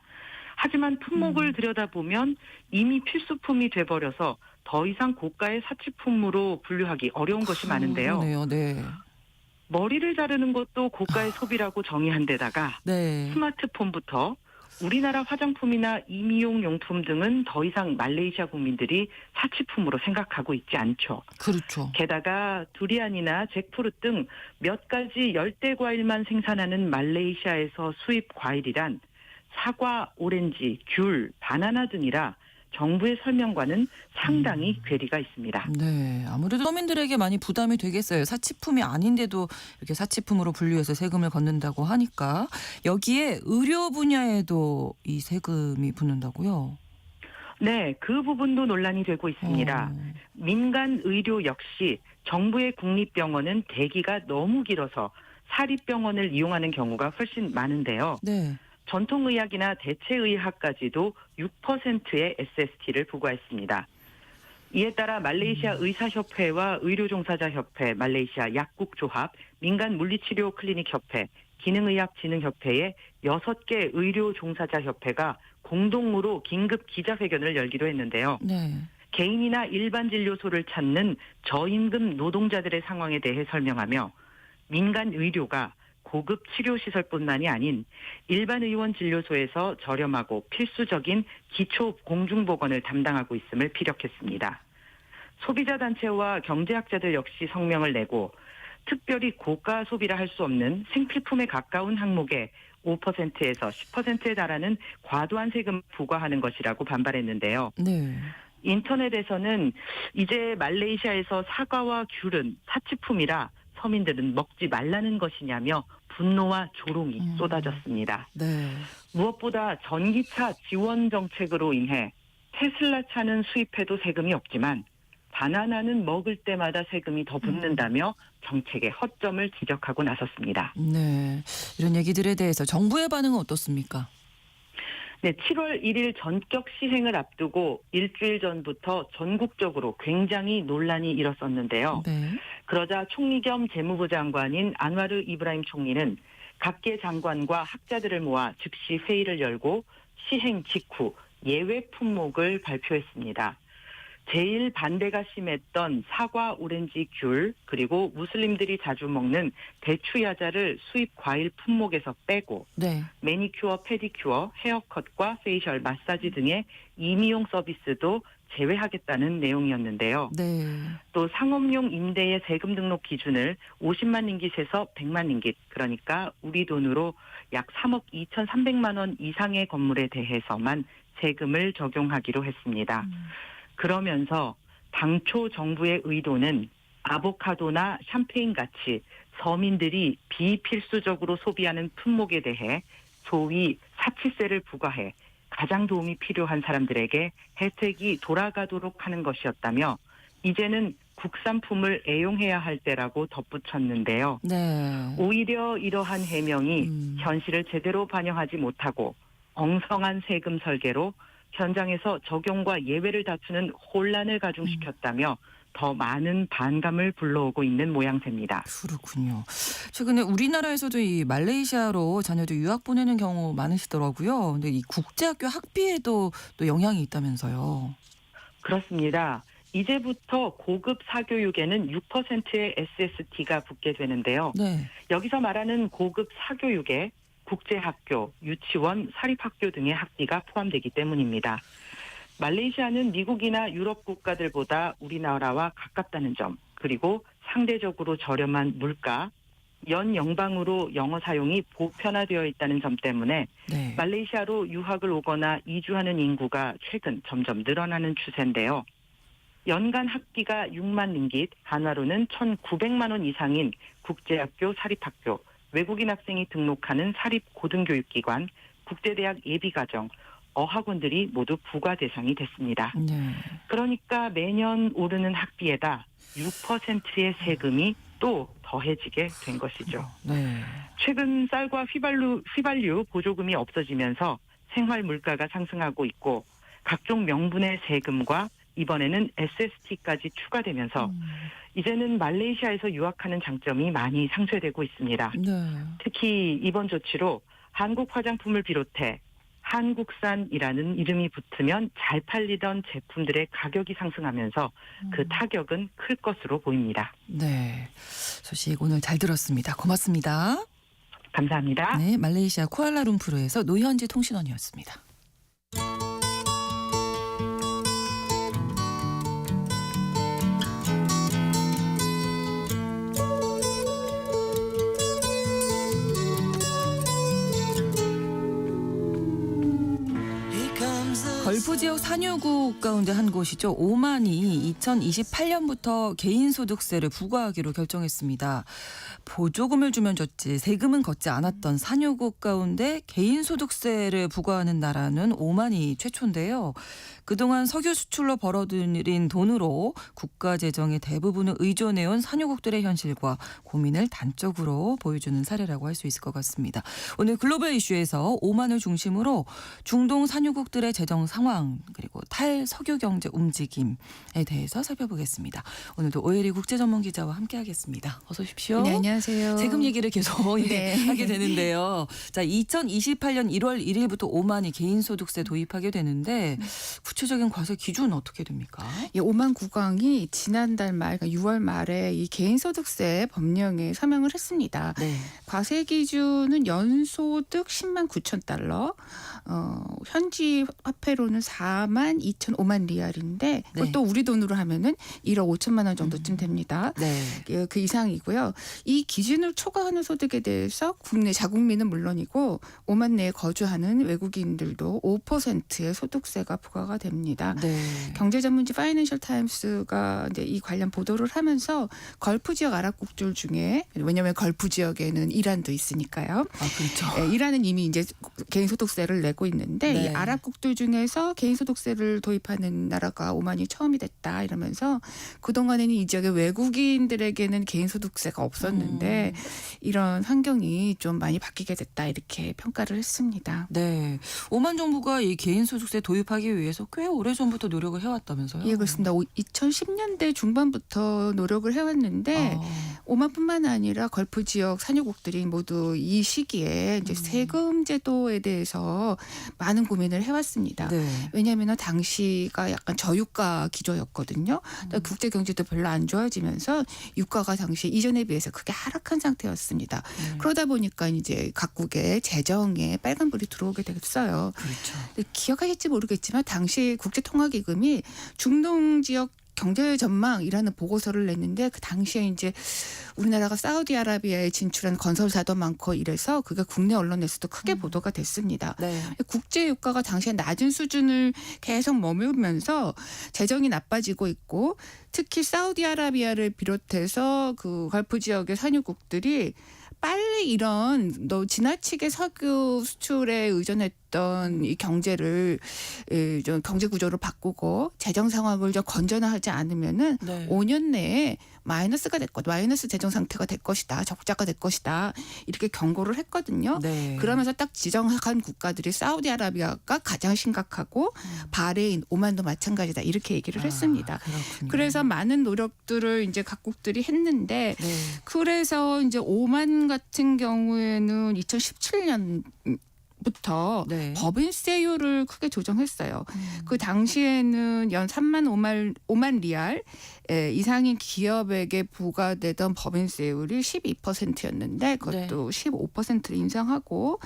하지만 품목을 들여다보면 이미 필수품이 돼버려서 더 이상 고가의 사치품으로 분류하기 어려운 것이 많은데요. 그러네요. 네. 머리를 자르는 것도 고가의 소비라고 정의한 데다가 네. 스마트폰부터 우리나라 화장품이나 임의용 용품 등은 더 이상 말레이시아 국민들이 사치품으로 생각하고 있지 않죠. 그렇죠. 게다가 두리안이나 잭프루트 등 몇 가지 열대 과일만 생산하는 말레이시아에서 수입 과일이란 사과, 오렌지, 귤, 바나나 등이라 정부의 설명과는 상당히 괴리가 있습니다. 네, 아무래도 서민들에게 많이 부담이 되겠어요. 사치품이 아닌데도 이렇게 사치품으로 분류해서 세금을 걷는다고 하니까 여기에 의료 분야에도 이 세금이 붙는다고요? 네, 그 부분도 논란이 되고 있습니다. 민간 의료 역시 정부의 국립병원은 대기가 너무 길어서 사립병원을 이용하는 경우가 훨씬 많은데요. 네. 전통의학이나 대체의학까지도 6%의 SST를 부과했습니다. 이에 따라 말레이시아 의사협회와 의료종사자협회, 말레이시아 약국조합, 민간물리치료 클리닉협회, 기능의학진흥협회의 6개 의료종사자협회가 공동으로 긴급 기자회견을 열기로 했는데요. 네. 개인이나 일반 진료소를 찾는 저임금 노동자들의 상황에 대해 설명하며 민간 의료가 고급 치료시설뿐만이 아닌 일반 의원 진료소에서 저렴하고 필수적인 기초 공중보건을 담당하고 있음을 피력했습니다. 소비자 단체와 경제학자들 역시 성명을 내고 특별히 고가 소비라 할 수 없는 생필품에 가까운 항목에 5%에서 10%에 달하는 과도한 세금을 부과하는 것이라고 반발했는데요. 네. 인터넷에서는 이제 말레이시아에서 사과와 귤은 사치품이라 서민들은 먹지 말라는 것이냐며 분노와 조롱이 쏟아졌습니다. 네. 무엇보다 전기차 지원 정책으로 인해 테슬라 차는 수입해도 세금이 없지만 바나나는 먹을 때마다 세금이 더 붙는다며 정책의 허점을 지적하고 나섰습니다. 네. 이런 얘기들에 대해서 정부의 반응은 어떻습니까? 네, 7월 1일 전격 시행을 앞두고 일주일 전부터 전국적으로 굉장히 논란이 일었었는데요. 네. 그러자 총리 겸 재무부 장관인 안와르 이브라임 총리는 각계 장관과 학자들을 모아 즉시 회의를 열고 시행 직후 예외 품목을 발표했습니다. 제일 반대가 심했던 사과, 오렌지, 귤, 그리고 무슬림들이 자주 먹는 대추 야자를 수입 과일 품목에서 빼고 네. 매니큐어, 페디큐어, 헤어컷과 페이셜, 마사지 등의 임의용 서비스도 제외하겠다는 내용이었는데요. 네. 또 상업용 임대의 세금 등록 기준을 50만 링깃에서 100만 링깃, 그러니까 우리 돈으로 약 3억 2,300만 원 이상의 건물에 대해서만 세금을 적용하기로 했습니다. 그러면서 당초 정부의 의도는 아보카도나 샴페인 같이 서민들이 비필수적으로 소비하는 품목에 대해 소위 사치세를 부과해 가장 도움이 필요한 사람들에게 혜택이 돌아가도록 하는 것이었다며 이제는 국산품을 애용해야 할 때라고 덧붙였는데요. 네. 오히려 이러한 해명이 현실을 제대로 반영하지 못하고 엉성한 세금 설계로 현장에서 적용과 예외를 다투는 혼란을 가중시켰다며 더 많은 반감을 불러오고 있는 모양새입니다. 그렇군요. 최근에 우리나라에서도 이 말레이시아로 자녀들 유학 보내는 경우 많으시더라고요. 근데 이 국제학교 학비에도 또 영향이 있다면서요. 그렇습니다. 이제부터 고급 사교육에는 6%의 SST가 붙게 되는데요. 네. 여기서 말하는 고급 사교육에 국제학교, 유치원, 사립학교 등의 학비가 포함되기 때문입니다. 말레이시아는 미국이나 유럽 국가들보다 우리나라와 가깝다는 점, 그리고 상대적으로 저렴한 물가, 연 영방으로 영어 사용이 보편화되어 있다는 점 때문에 네. 말레이시아로 유학을 오거나 이주하는 인구가 최근 점점 늘어나는 추세인데요. 연간 학비가 6만 링깃, 한화로는 1,900만 원 이상인 국제학교, 사립학교, 외국인 학생이 등록하는 사립고등교육기관, 국제대학 예비과정, 어학원들이 모두 부과 대상이 됐습니다. 네. 그러니까 매년 오르는 학비에다 6%의 세금이 또 더해지게 된 것이죠. 네. 최근 쌀과 휘발유 보조금이 없어지면서 생활 물가가 상승하고 있고 각종 명분의 세금과 이번에는 SST까지 추가되면서 이제는 말레이시아에서 유학하는 장점이 많이 상쇄되고 있습니다. 네. 특히 이번 조치로 한국 화장품을 비롯해 한국산이라는 이름이 붙으면 잘 팔리던 제품들의 가격이 상승하면서 그 타격은 클 것으로 보입니다. 네. 소식 오늘 잘 들었습니다. 고맙습니다. 감사합니다. 네, 말레이시아 쿠알라룸푸르에서 노현지 통신원이었습니다. Here comes the 걸프 지역 산유국 가운데 한 곳이죠. 오만이 2028년부터 개인소득세를 부과하기로 결정했습니다. 보조금을 주면 줬지 세금은 걷지 않았던 산유국 가운데 개인소득세를 부과하는 나라는 오만이 최초인데요. 그동안 석유 수출로 벌어들인 돈으로 국가 재정의 대부분을 의존해온 산유국들의 현실과 고민을 단적으로 보여주는 사례라고 할 수 있을 것 같습니다. 오늘 글로벌 이슈에서 오만을 중심으로 중동 산유국들의 재정 상황 그리고 탈석유 경제 움직임에 대해서 살펴보겠습니다. 오늘도 오혜리 국제전문기자와 함께하겠습니다. 어서 오십시오. 네, 안녕하세요. 세금 얘기를 계속 네. 하게 되는데요. 자, 2028년 1월 1일부터 오만이 개인소득세 도입하게 되는데 구체적인 과세 기준은 어떻게 됩니까? 이 오만 국왕이 지난달 말, 그러니까 6월 말에 이 개인소득세 법령에 서명을 했습니다. 네. 과세 기준은 연소득 10만 9천 달러, 현지 화폐로는 4만 2,005만 리알인데 그것도 우리 돈으로 하면은 1억 5천만 원 정도쯤 됩니다. 네. 그 이상이고요. 이 기준을 초과하는 소득에 대해서 국내 자국민은 물론이고 오만 내에 거주하는 외국인들도 5%의 소득세가 부과가 됩니다. 네. 경제 전문지 파이낸셜 타임스가 이제 이 관련 보도를 하면서 걸프 지역 아랍국들 중에 왜냐하면 걸프 지역에는 이란도 있으니까요. 아, 그렇죠. 이란은 이미 이제 개인소득세를 내고 있는데 네. 이 아랍국들 중에서 개인소득세를 도입하는 나라가 오만이 처음이 됐다 이러면서 그동안에는 이 지역의 외국인들에게는 개인소득세가 없었는데 이런 환경이 좀 많이 바뀌게 됐다 이렇게 평가를 했습니다. 네. 오만 정부가 이 개인소득세 도입하기 위해서 꽤 오래전부터 노력을 해왔다면서요? 예, 그렇습니다. 2010년대 중반부터 노력을 해왔는데 오만뿐만 아니라 걸프 지역 산유국들이 모두 이 시기에 이제 세금 제도에 대해서 많은 고민을 해왔습니다. 네. 왜냐하면 당시가 약간 저유가 기조였거든요. 국제 경제도 별로 안 좋아지면서 유가가 당시 이전에 비해서 크게 하락한 상태였습니다. 그러다 보니까 이제 각국의 재정에 빨간불이 들어오게 됐어요. 그렇죠. 기억하실지 모르겠지만 당시 국제통화기금이 중동 지역 경제 전망이라는 보고서를 냈는데 그 당시에 이제 우리나라가 사우디아라비아에 진출한 건설사도 많고 이래서 그게 국내 언론에서도 크게 보도가 됐습니다. 네. 국제 유가가 당시에 낮은 수준을 계속 머물면서 재정이 나빠지고 있고 특히 사우디아라비아를 비롯해서 그 걸프 지역의 산유국들이 빨리 이런 지나치게 석유 수출에 의존했던 이 경제를 좀 경제 구조를 바꾸고 재정 상황을 좀 건전화하지 않으면은 네. 5년 내에 마이너스 재정 상태가 될 것이다, 적자가 될 것이다 이렇게 경고를 했거든요. 네. 그러면서 딱 지정한 국가들이 사우디아라비아가 가장 심각하고 바레인, 오만도 마찬가지다 이렇게 얘기를 했습니다. 그렇군요. 그래서 많은 노력들을 이제 각국들이 했는데 네. 그래서 이제 오만 같은 경우에는 2017년부터 네. 법인세율을 크게 조정했어요. 그 당시에는 연 3만 5만 리알 이상인 기업에게 부과되던 법인세율이 12%였는데 그것도 15%를 인상하고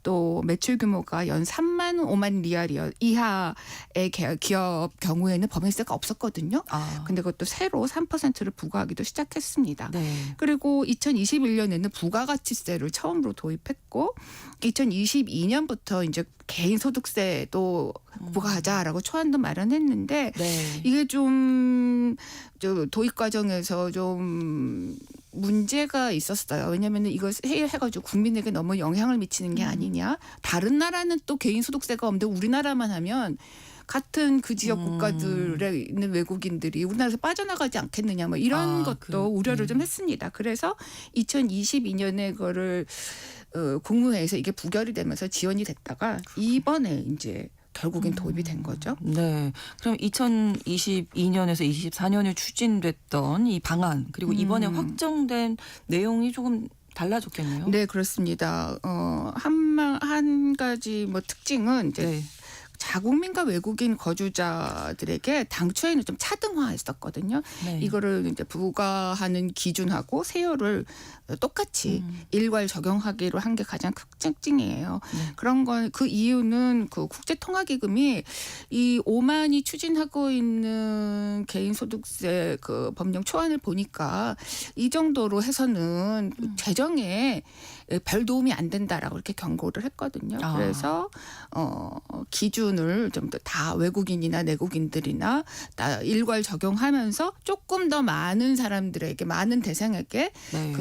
또 매출 규모가 연 3만 5만 리알 이하의 기업 경우에는 법인세가 없었거든요. 근데 그것도 새로 3%를 부과하기도 시작했습니다. 네. 그리고 2021년에는 부가가치세를 처음으로 도입했고 2022년부터 이제 개인소득세도 부과하자라고 초안도 마련했는데 네. 이게 좀 도입 과정에서 좀 문제가 있었어요. 왜냐하면 이걸 해가지고 국민에게 너무 영향을 미치는 게 아니냐. 다른 나라는 또 개인소득세가 없는데 우리나라만 하면 같은 그 지역 국가들에 있는 외국인들이 우리나라에서 빠져나가지 않겠느냐 뭐 이런 것도 우려를 좀 했습니다. 그래서 2022년에 그거를 국무회에서 이게 부결이 되면서 지원이 됐다가 이번에 이제 결국엔 도입이 된 거죠. 네. 그럼 2022년에서 24년에 추진됐던 이 방안 그리고 이번에 확정된 내용이 조금 달라졌겠네요. 네, 그렇습니다. 한 가지 뭐 특징은 이제 네. 자국민과 외국인 거주자들에게 당초에는 좀 차등화했었거든요. 네. 이거를 이제 부과하는 기준하고 세율을 똑같이 일괄 적용하기로 한 게 가장 큰 특징이에요. 그런 건 그 이유는 그 국제통화기금이 이 오만이 추진하고 있는 개인소득세 그 법령 초안을 보니까 이 정도로 해서는 재정에 별 도움이 안 된다라고 이렇게 경고를 했거든요. 그래서 기준 기준을 좀 다 외국인이나 내국인들이나 다 일괄 적용하면서 조금 더 많은 사람들에게 많은 대상에게 네.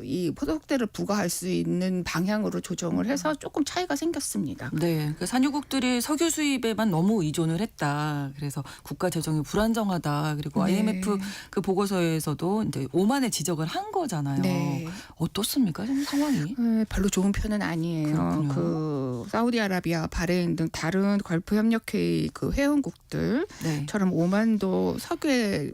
이 소득세를 부과할 수 있는 방향으로 조정을 해서 조금 차이가 생겼습니다. 네, 그 산유국들이 석유 수입에만 너무 의존을 했다. 그래서 국가 재정이 불안정하다. 그리고 네. IMF 그 보고서에서도 이제 오만의 지적을 한 거잖아요. 네. 어떻습니까, 지금 상황이? 별로 좋은 편은 아니에요. 그렇군요. 그 사우디아라비아, 바레인 등 다른 걸프 협력회의 그 회원국들처럼 네. 오만도 석유에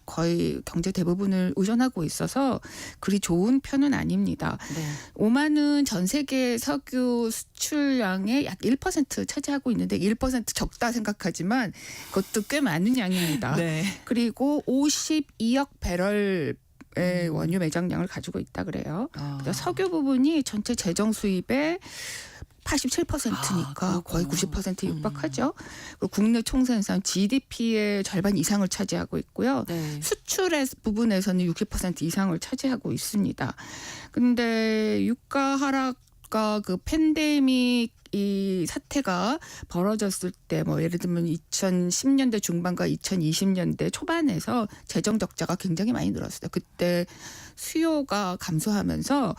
거의 경제 대부분을 의존하고 있어서 그리 좋은 편은 아닙니다. 네. 오만은 전 세계 석유 수출량의 약 1% 차지하고 있는데 1% 적다 생각하지만 그것도 꽤 많은 양입니다. 네. 그리고 52억 배럴의 원유 매장량을 가지고 있다 그래요. 그러니까 석유 부분이 전체 재정 수입의 87%니까 거의 90%에 육박하죠. 그리고 국내 총생산 GDP의 절반 이상을 차지하고 있고요. 네. 수출의 부분에서는 60% 이상을 차지하고 있습니다. 근데 유가 하락과 그 팬데믹 이 사태가 벌어졌을 때 뭐 예를 들면 2010년대 중반과 2020년대 초반에서 재정 적자가 굉장히 많이 늘었어요. 그때 수요가 감소하면서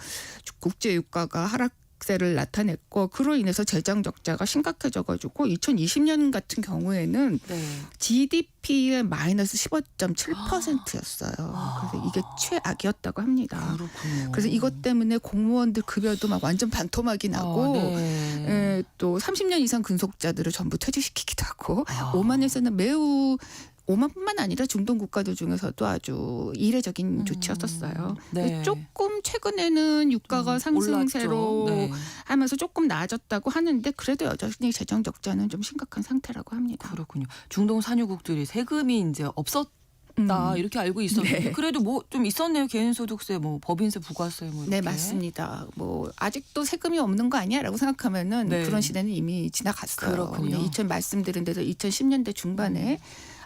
국제 유가가 하락세를 나타냈고 그로 인해서 재정 적자가 심각해져가지고 2020년 같은 경우에는 네. GDP의 마이너스 15.7%였어요. 그래서 이게 최악이었다고 합니다. 그렇군요. 그래서 이것 때문에 공무원들 급여도 막 완전 반토막이 나고 네. 또 30년 이상 근속자들을 전부 퇴직시키기도 하고 아. 오만에서는 매우 오만뿐만 아니라 중동 국가들 중에서도 아주 이례적인 조치였었어요. 네. 조금 최근에는 유가가 상승세로 올랐죠. 네. 하면서 조금 나아졌다고 하는데 그래도 여전히 재정 적자는 좀 심각한 상태라고 합니다. 그렇군요. 중동 산유국들이 세금이 이제 없었다 이렇게 알고 있었는데 네. 그래도 뭐 좀 있었네요. 개인소득세, 뭐 법인세, 부가세 뭐 이렇게. 네, 맞습니다. 뭐 아직도 세금이 없는 거 아니야라고 생각하면은 네. 그런 시대는 이미 지나갔어요. 그렇군요. 2000 말씀드린 대로 2010년대 중반에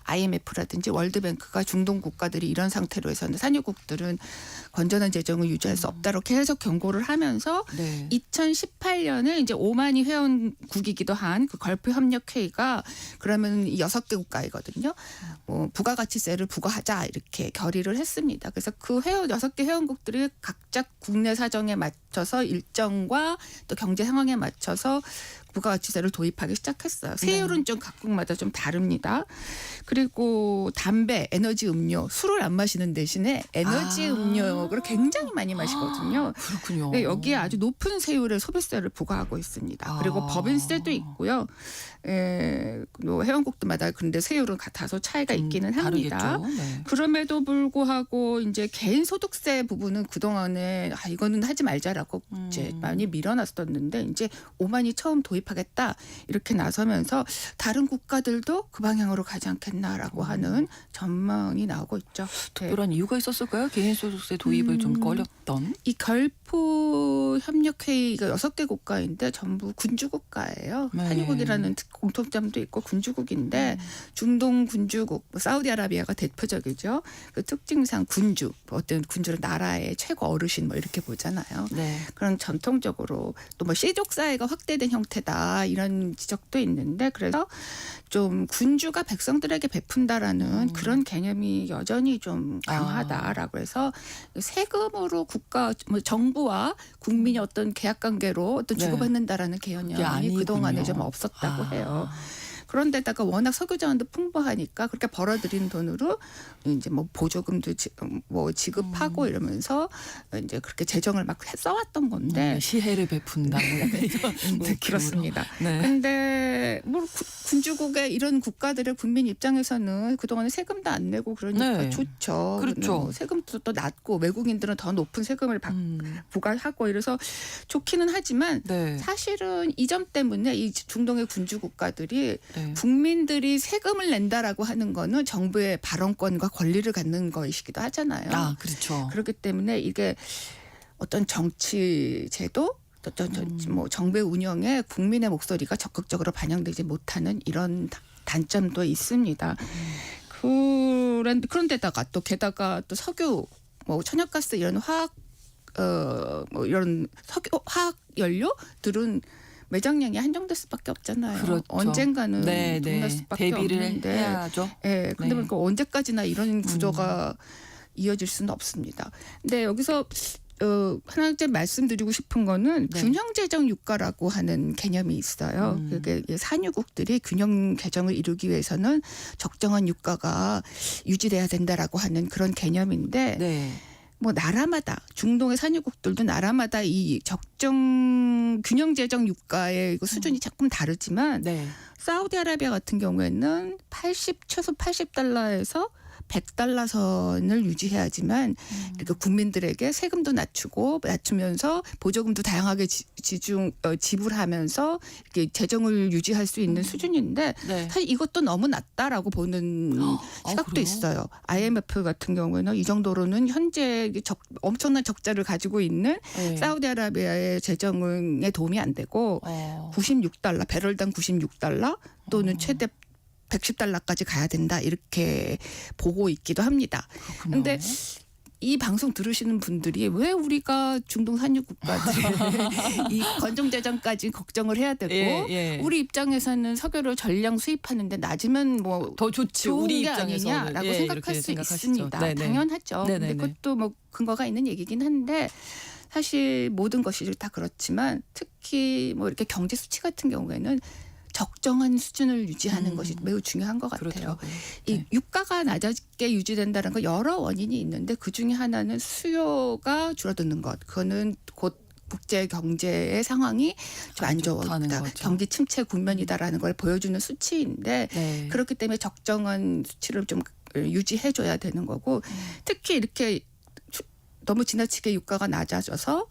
IMF라든지 월드뱅크가 중동 국가들이 이런 상태로 해서는 산유국들은 건전한 재정을 유지할 수 없다고 계속 경고를 하면서 네. 2018년에 이제 오만이 회원국이기도 한 그 걸프 협력 회의가 그러면 6개 국가이거든요. 뭐 부가가치세를 부과하자 이렇게 결의를 했습니다. 그래서 그 6개 회원국들이 각자 국내 사정에 맞춰서 일정과 또 경제 상황에 맞춰서 부가가치세를 도입하기 시작했어요. 세율은 좀 각국마다 좀 다릅니다. 그리고 담배, 에너지 음료, 술을 안 마시는 대신에 에너지 음료를 굉장히 많이 마시거든요. 그렇군요. 근데 여기에 아주 높은 세율의 소비세를 부과하고 있습니다. 그리고 법인세도 있고요. 회원국들마다 그런데 세율은 다소 차이가 있기는 합니다. 다르겠죠. 네. 그럼에도 불구하고 이제 개인 소득세 부분은 그동안에 이거는 하지 말자라고 이제 많이 밀어놨었는데 이제 오만이 처음 도입하겠다 이렇게 나서면서 다른 국가들도 그 방향으로 가지 않겠나라고 하는 전망이 나오고 있죠. 네. 특별한 이유가 있었을까요? 개인소득세 도입을 좀 꺼렸던. 이 걸프 협력회의가 6개 국가인데 전부 군주국가예요. 네. 산유국이라는 공통점도 있고 군주국인데 중동 군주국, 뭐 사우디아라비아가 대표적이죠. 그 특징상 군주, 어떤 군주를 나라의 최고 어르신 뭐 이렇게 보잖아요. 네. 그런 전통적으로 또 뭐 씨족 사회가 확대된 형태다 이런 지적도 있는데 그래서 좀 군주가 백성들에게 베푼다라는 그런 개념이 여전히 좀 강하다라고 해서 세금으로 국가 뭐 정부와 국민이 어떤 계약 관계로 또 네. 주고받는다라는 그게 개념이 아니군요. 그동안에 좀 없었다고 해요. 그런데다가 워낙 석유 자원도 풍부하니까 그렇게 벌어들인 돈으로 이제 뭐 보조금도 지급하고 이러면서 이제 그렇게 재정을 막 써왔던 건데 시혜를 베푼다. 뭐 이런 느낌으로. 그렇습니다. 네. 근데 뭐 군주국의 이런 국가들의 국민 입장에서는 그동안에 세금도 안 내고 그러니까 네. 좋죠. 그렇죠. 뭐 세금도 또 낮고 외국인들은 더 높은 세금을 부과하고 이래서 좋기는 하지만 네. 사실은 이 점 때문에 이 중동의 군주 국가들이 네. 국민들이 세금을 낸다라고 하는 거는 정부의 발언권과 권리를 갖는 것이기도 하잖아요. 아, 그렇죠. 그렇기 때문에 이게 어떤 정치 제도 뭐 정부의 운영에 국민의 목소리가 적극적으로 반영되지 못하는 이런 단점도 있습니다. 그런데다가 또 게다가 또 석유, 뭐 천연가스 이런 화학 이런 석유 화학 연료들은 매장량이 한정될 수밖에 없잖아요. 그렇죠. 언젠가는 네, 동날 네. 수밖에 대비를 없는데. 해야죠. 예, 근데 네. 그러니까 언제까지나 이런 구조가 이어질 수는 없습니다. 근데 여기서 하나 좀 말씀드리고 싶은 거는 네. 균형 재정 유가라고 하는 개념이 있어요. 그게 산유국들이 균형 재정을 이루기 위해서는 적정한 유가가 유지돼야 된다라고 하는 그런 개념인데 네. 뭐 나라마다 중동의 산유국들도 나라마다 이 적정 균형 재정 유가의 그 수준이 조금 다르지만 네. 사우디아라비아 같은 경우에는 최소 80달러에서 100달러 선을 유지해야지만 그러니까 국민들에게 세금도 낮추면서 보조금도 다양하게 지불하면서 이렇게 재정을 유지할 수 있는 수준인데 네. 사실 이것도 너무 낮다라고 보는 시각도 그래요? 있어요. IMF 같은 경우에는 이 정도로는 현재 엄청난 적자를 가지고 있는 네. 사우디아라비아의 재정에 도움이 안 되고 96달러 배럴당 96달러 또는 최대 110달러까지 가야 된다 이렇게 보고 있기도 합니다. 그런데 이 방송 들으시는 분들이 왜 우리가 중동 산유 국가들 이 건정 재정까지 걱정을 해야 되고 예. 우리 입장에서는 석유를 전량 수입하는데 낮으면 뭐 더 좋지. 좋은 우리 게 입장에서는. 아니냐라고 예, 생각할 이렇게 수 생각하시죠. 있습니다. 네네. 당연하죠. 네네네. 근데 그것도 뭐 근거가 있는 얘기긴 한데 사실 모든 것이 다 그렇지만 특히 뭐 이렇게 경제 수치 같은 경우에는 적정한 수준을 유지하는 것이 매우 중요한 것 같아요. 그렇더라고요. 이 네. 유가가 낮게 유지된다는 건 여러 원인이 있는데 그 중에 하나는 수요가 줄어드는 것. 그거는 곧 국제 경제의 상황이 좀 안 좋다는 좋다. 거죠. 경기 침체 국면이다라는 걸 보여주는 수치인데 네. 그렇기 때문에 적정한 수치를 좀 유지해줘야 되는 거고 특히 이렇게 너무 지나치게 유가가 낮아져서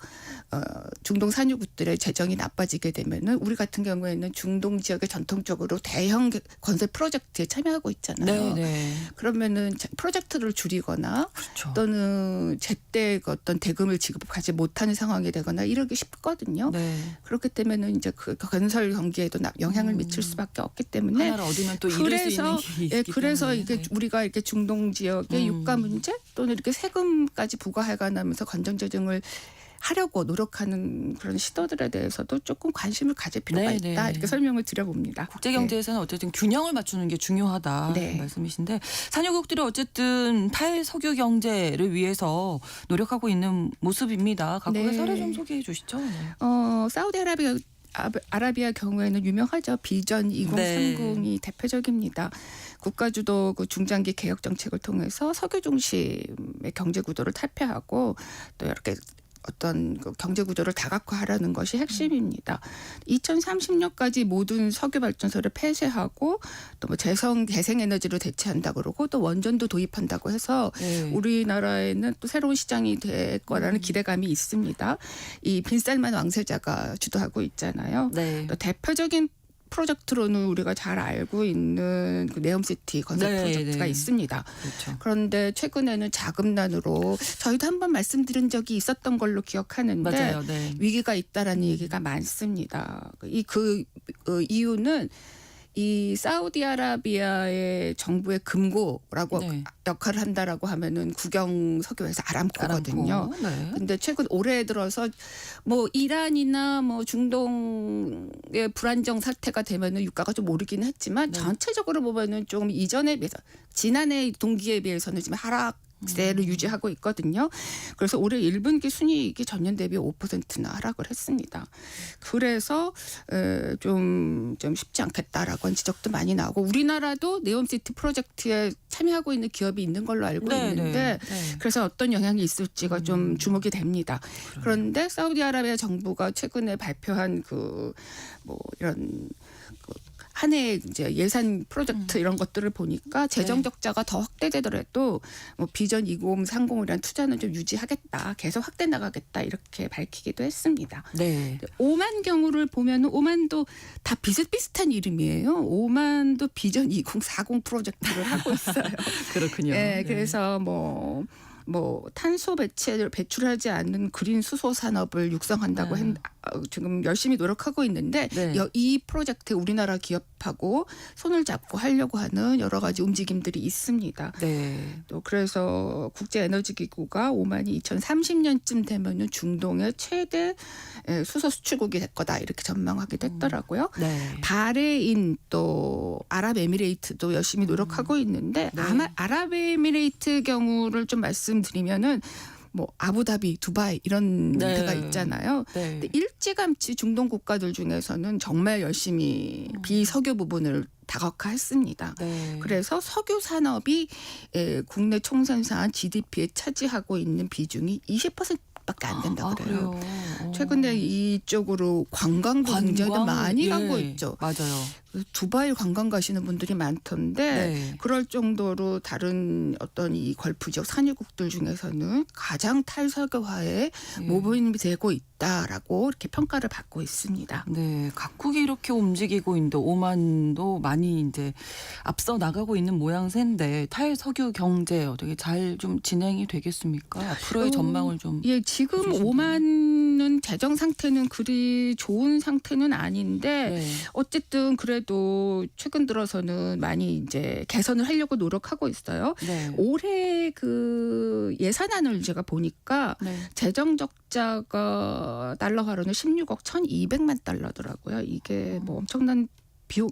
중동 산유국들의 재정이 나빠지게 되면은 우리 같은 경우에는 중동 지역에 전통적으로 대형 건설 프로젝트에 참여하고 있잖아요. 네. 그러면은 프로젝트를 줄이거나 그렇죠. 또는 제때 그 어떤 대금을 지급하지 못하는 상황이 되거나 이러기 쉽거든요. 네. 그렇기 때문에는 이제 그 건설 경기에도 영향을 미칠 수밖에 없기 때문에 하나를 얻으면 또 잃을 수 있는 게 있기 그래서 때문에. 이게 우리가 이렇게 중동 지역의 유가 문제 또는 이렇게 세금까지 부과해가면서 건정 재정을 하려고 노력하는 그런 시도들에 대해서도 조금 관심을 가질 필요가 네, 있다 네. 이렇게 설명을 드려봅니다. 국제 경제에서는 어쨌든 균형을 맞추는 게 중요하다 네. 말씀이신데 산유국들이 어쨌든 탈석유 경제를 위해서 노력하고 있는 모습입니다. 각국의 네. 사례 좀 소개해 주시죠. 네. 사우디아라비아 경우에는 유명하죠. 비전 2030이 네. 대표적입니다. 국가주도 그 중장기 개혁 정책을 통해서 석유 중심의 경제 구도를 탈피하고 또 이렇게 어떤 그 경제 구조를 다각화하라는 것이 핵심입니다. 2030년까지 모든 석유 발전소를 폐쇄하고 또 뭐 재생에너지로 대체한다 그러고 또 원전도 도입한다고 해서 네. 우리나라에는 또 새로운 시장이 될 거라는 기대감이 있습니다. 이 빈살만 왕세자가 주도하고 있잖아요. 네. 또 대표적인 프로젝트로는 우리가 잘 알고 있는 그 네옴시티 건설 네, 프로젝트가 네. 있습니다. 그렇죠. 그런데 최근에는 자금난으로 저희도 한번 말씀드린 적이 있었던 걸로 기억하는데 맞아요. 네. 위기가 있다라는 얘기가 많습니다. 그 이유는 이 사우디아라비아의 정부의 금고라고 네. 역할을 한다라고 하면은 국영 석유회사 아람코거든요. 아람코. 네. 근데 최근 올해 들어서 뭐 이란이나 뭐 중동의 불안정 사태가 되면은 유가가 좀 오르기는 했지만 네. 전체적으로 보면은 좀 이전에 비해서 지난해 동기에 비해서는 지금 하락세를 유지하고 있거든요. 그래서 올해 1분기 순이익이 전년 대비 5%나 하락을 했습니다. 그래서 좀 쉽지 않겠다라고 하는 지적도 많이 나오고 우리나라도 네옴시티 프로젝트에 참여하고 있는 기업이 있는 걸로 알고 네, 있는데 네. 그래서 어떤 영향이 있을지가 좀 주목이 됩니다. 그런데 사우디아라비아 정부가 최근에 발표한 이런 한 해 이제 예산 프로젝트 이런 것들을 보니까 재정 적자가 더 확대되더라도 뭐 비전 2030이라는 투자는 좀 유지하겠다, 계속 확대 나가겠다 이렇게 밝히기도 했습니다. 네. 오만 경우를 보면 오만도 다 비슷비슷한 이름이에요. 오만도 비전 2040 프로젝트를 하고 있어요. 그렇군요. 네, 네. 그래서 뭐 뭐 탄소 배출을 배출하지 않는 그린 수소 산업을 육성한다고 지금 열심히 노력하고 있는데 네. 이 프로젝트에 우리나라 기업하고 손을 잡고 하려고 하는 여러 가지 움직임들이 있습니다. 네. 또 그래서 국제에너지기구가 오만이 2030년쯤 되면은 중동의 최대 수소 수출국이 될 거다 이렇게 전망하기도 했더라고요. 네. 바레인 또 아랍에미레이트도 열심히 노력하고 있는데 네. 아마 아랍에미레이트 경우를 좀 말씀드리면은 뭐 아부다비, 두바이 이런 네. 데가 있잖아요. 네. 근데 일찌감치 중동 국가들 중에서는 정말 열심히 비석유 부분을 다각화했습니다. 네. 그래서 석유 산업이 국내 총생산 GDP에 차지하고 있는 비중이 20%밖에 안 된다 그래요. 그래요? 최근에 이쪽으로 관광도 굉장히 많이 가고 있죠. 맞아요. 두바이 관광 가시는 분들이 많던데 네. 그럴 정도로 다른 어떤 이 걸프 지역 산유국들 중에서는 가장 탈석유화에 모범이 되고 있다라고 이렇게 평가를 받고 있습니다. 네, 각국이 이렇게 움직이고 있는데 오만도 많이 이제 앞서 나가고 있는 모양새인데 탈석유 경제 어떻게 잘 좀 진행이 되겠습니까? 앞으로의 전망을 좀. 예, 지금 해주시면 오만은 재정 상태는 그리 좋은 상태는 아닌데 네. 어쨌든 그래도 최근 들어서는 많이 이제 개선을 하려고 노력하고 있어요. 네. 올해 그 예산안을 제가 보니까 네. 재정 적자가 달러화로는 16억 1,200만 달러더라고요. 이게 뭐 엄청난 비용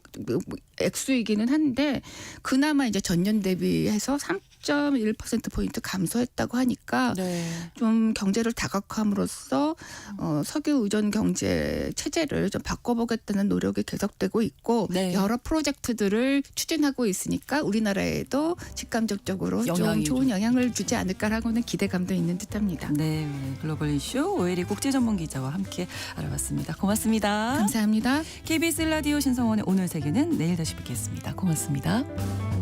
액수이기는 한데 그나마 이제 전년 대비해서 3.1%포인트 감소했다고 하니까 네. 좀 경제를 다각화함으로써 석유 의존 경제 체제를 좀 바꿔보겠다는 노력이 계속되고 있고 네. 여러 프로젝트들을 추진하고 있으니까 우리나라에도 직감적으로 좀 영향이 좋은 좀. 영향을 주지 않을까라고는 기대감도 있는 듯합니다. 네, 글로벌 이슈 오혜리 국제전문기자와 함께 알아봤습니다. 고맙습니다. 감사합니다. KBS 라디오 신성원의 오늘 세계는 내일 다시 뵙겠습니다. 고맙습니다.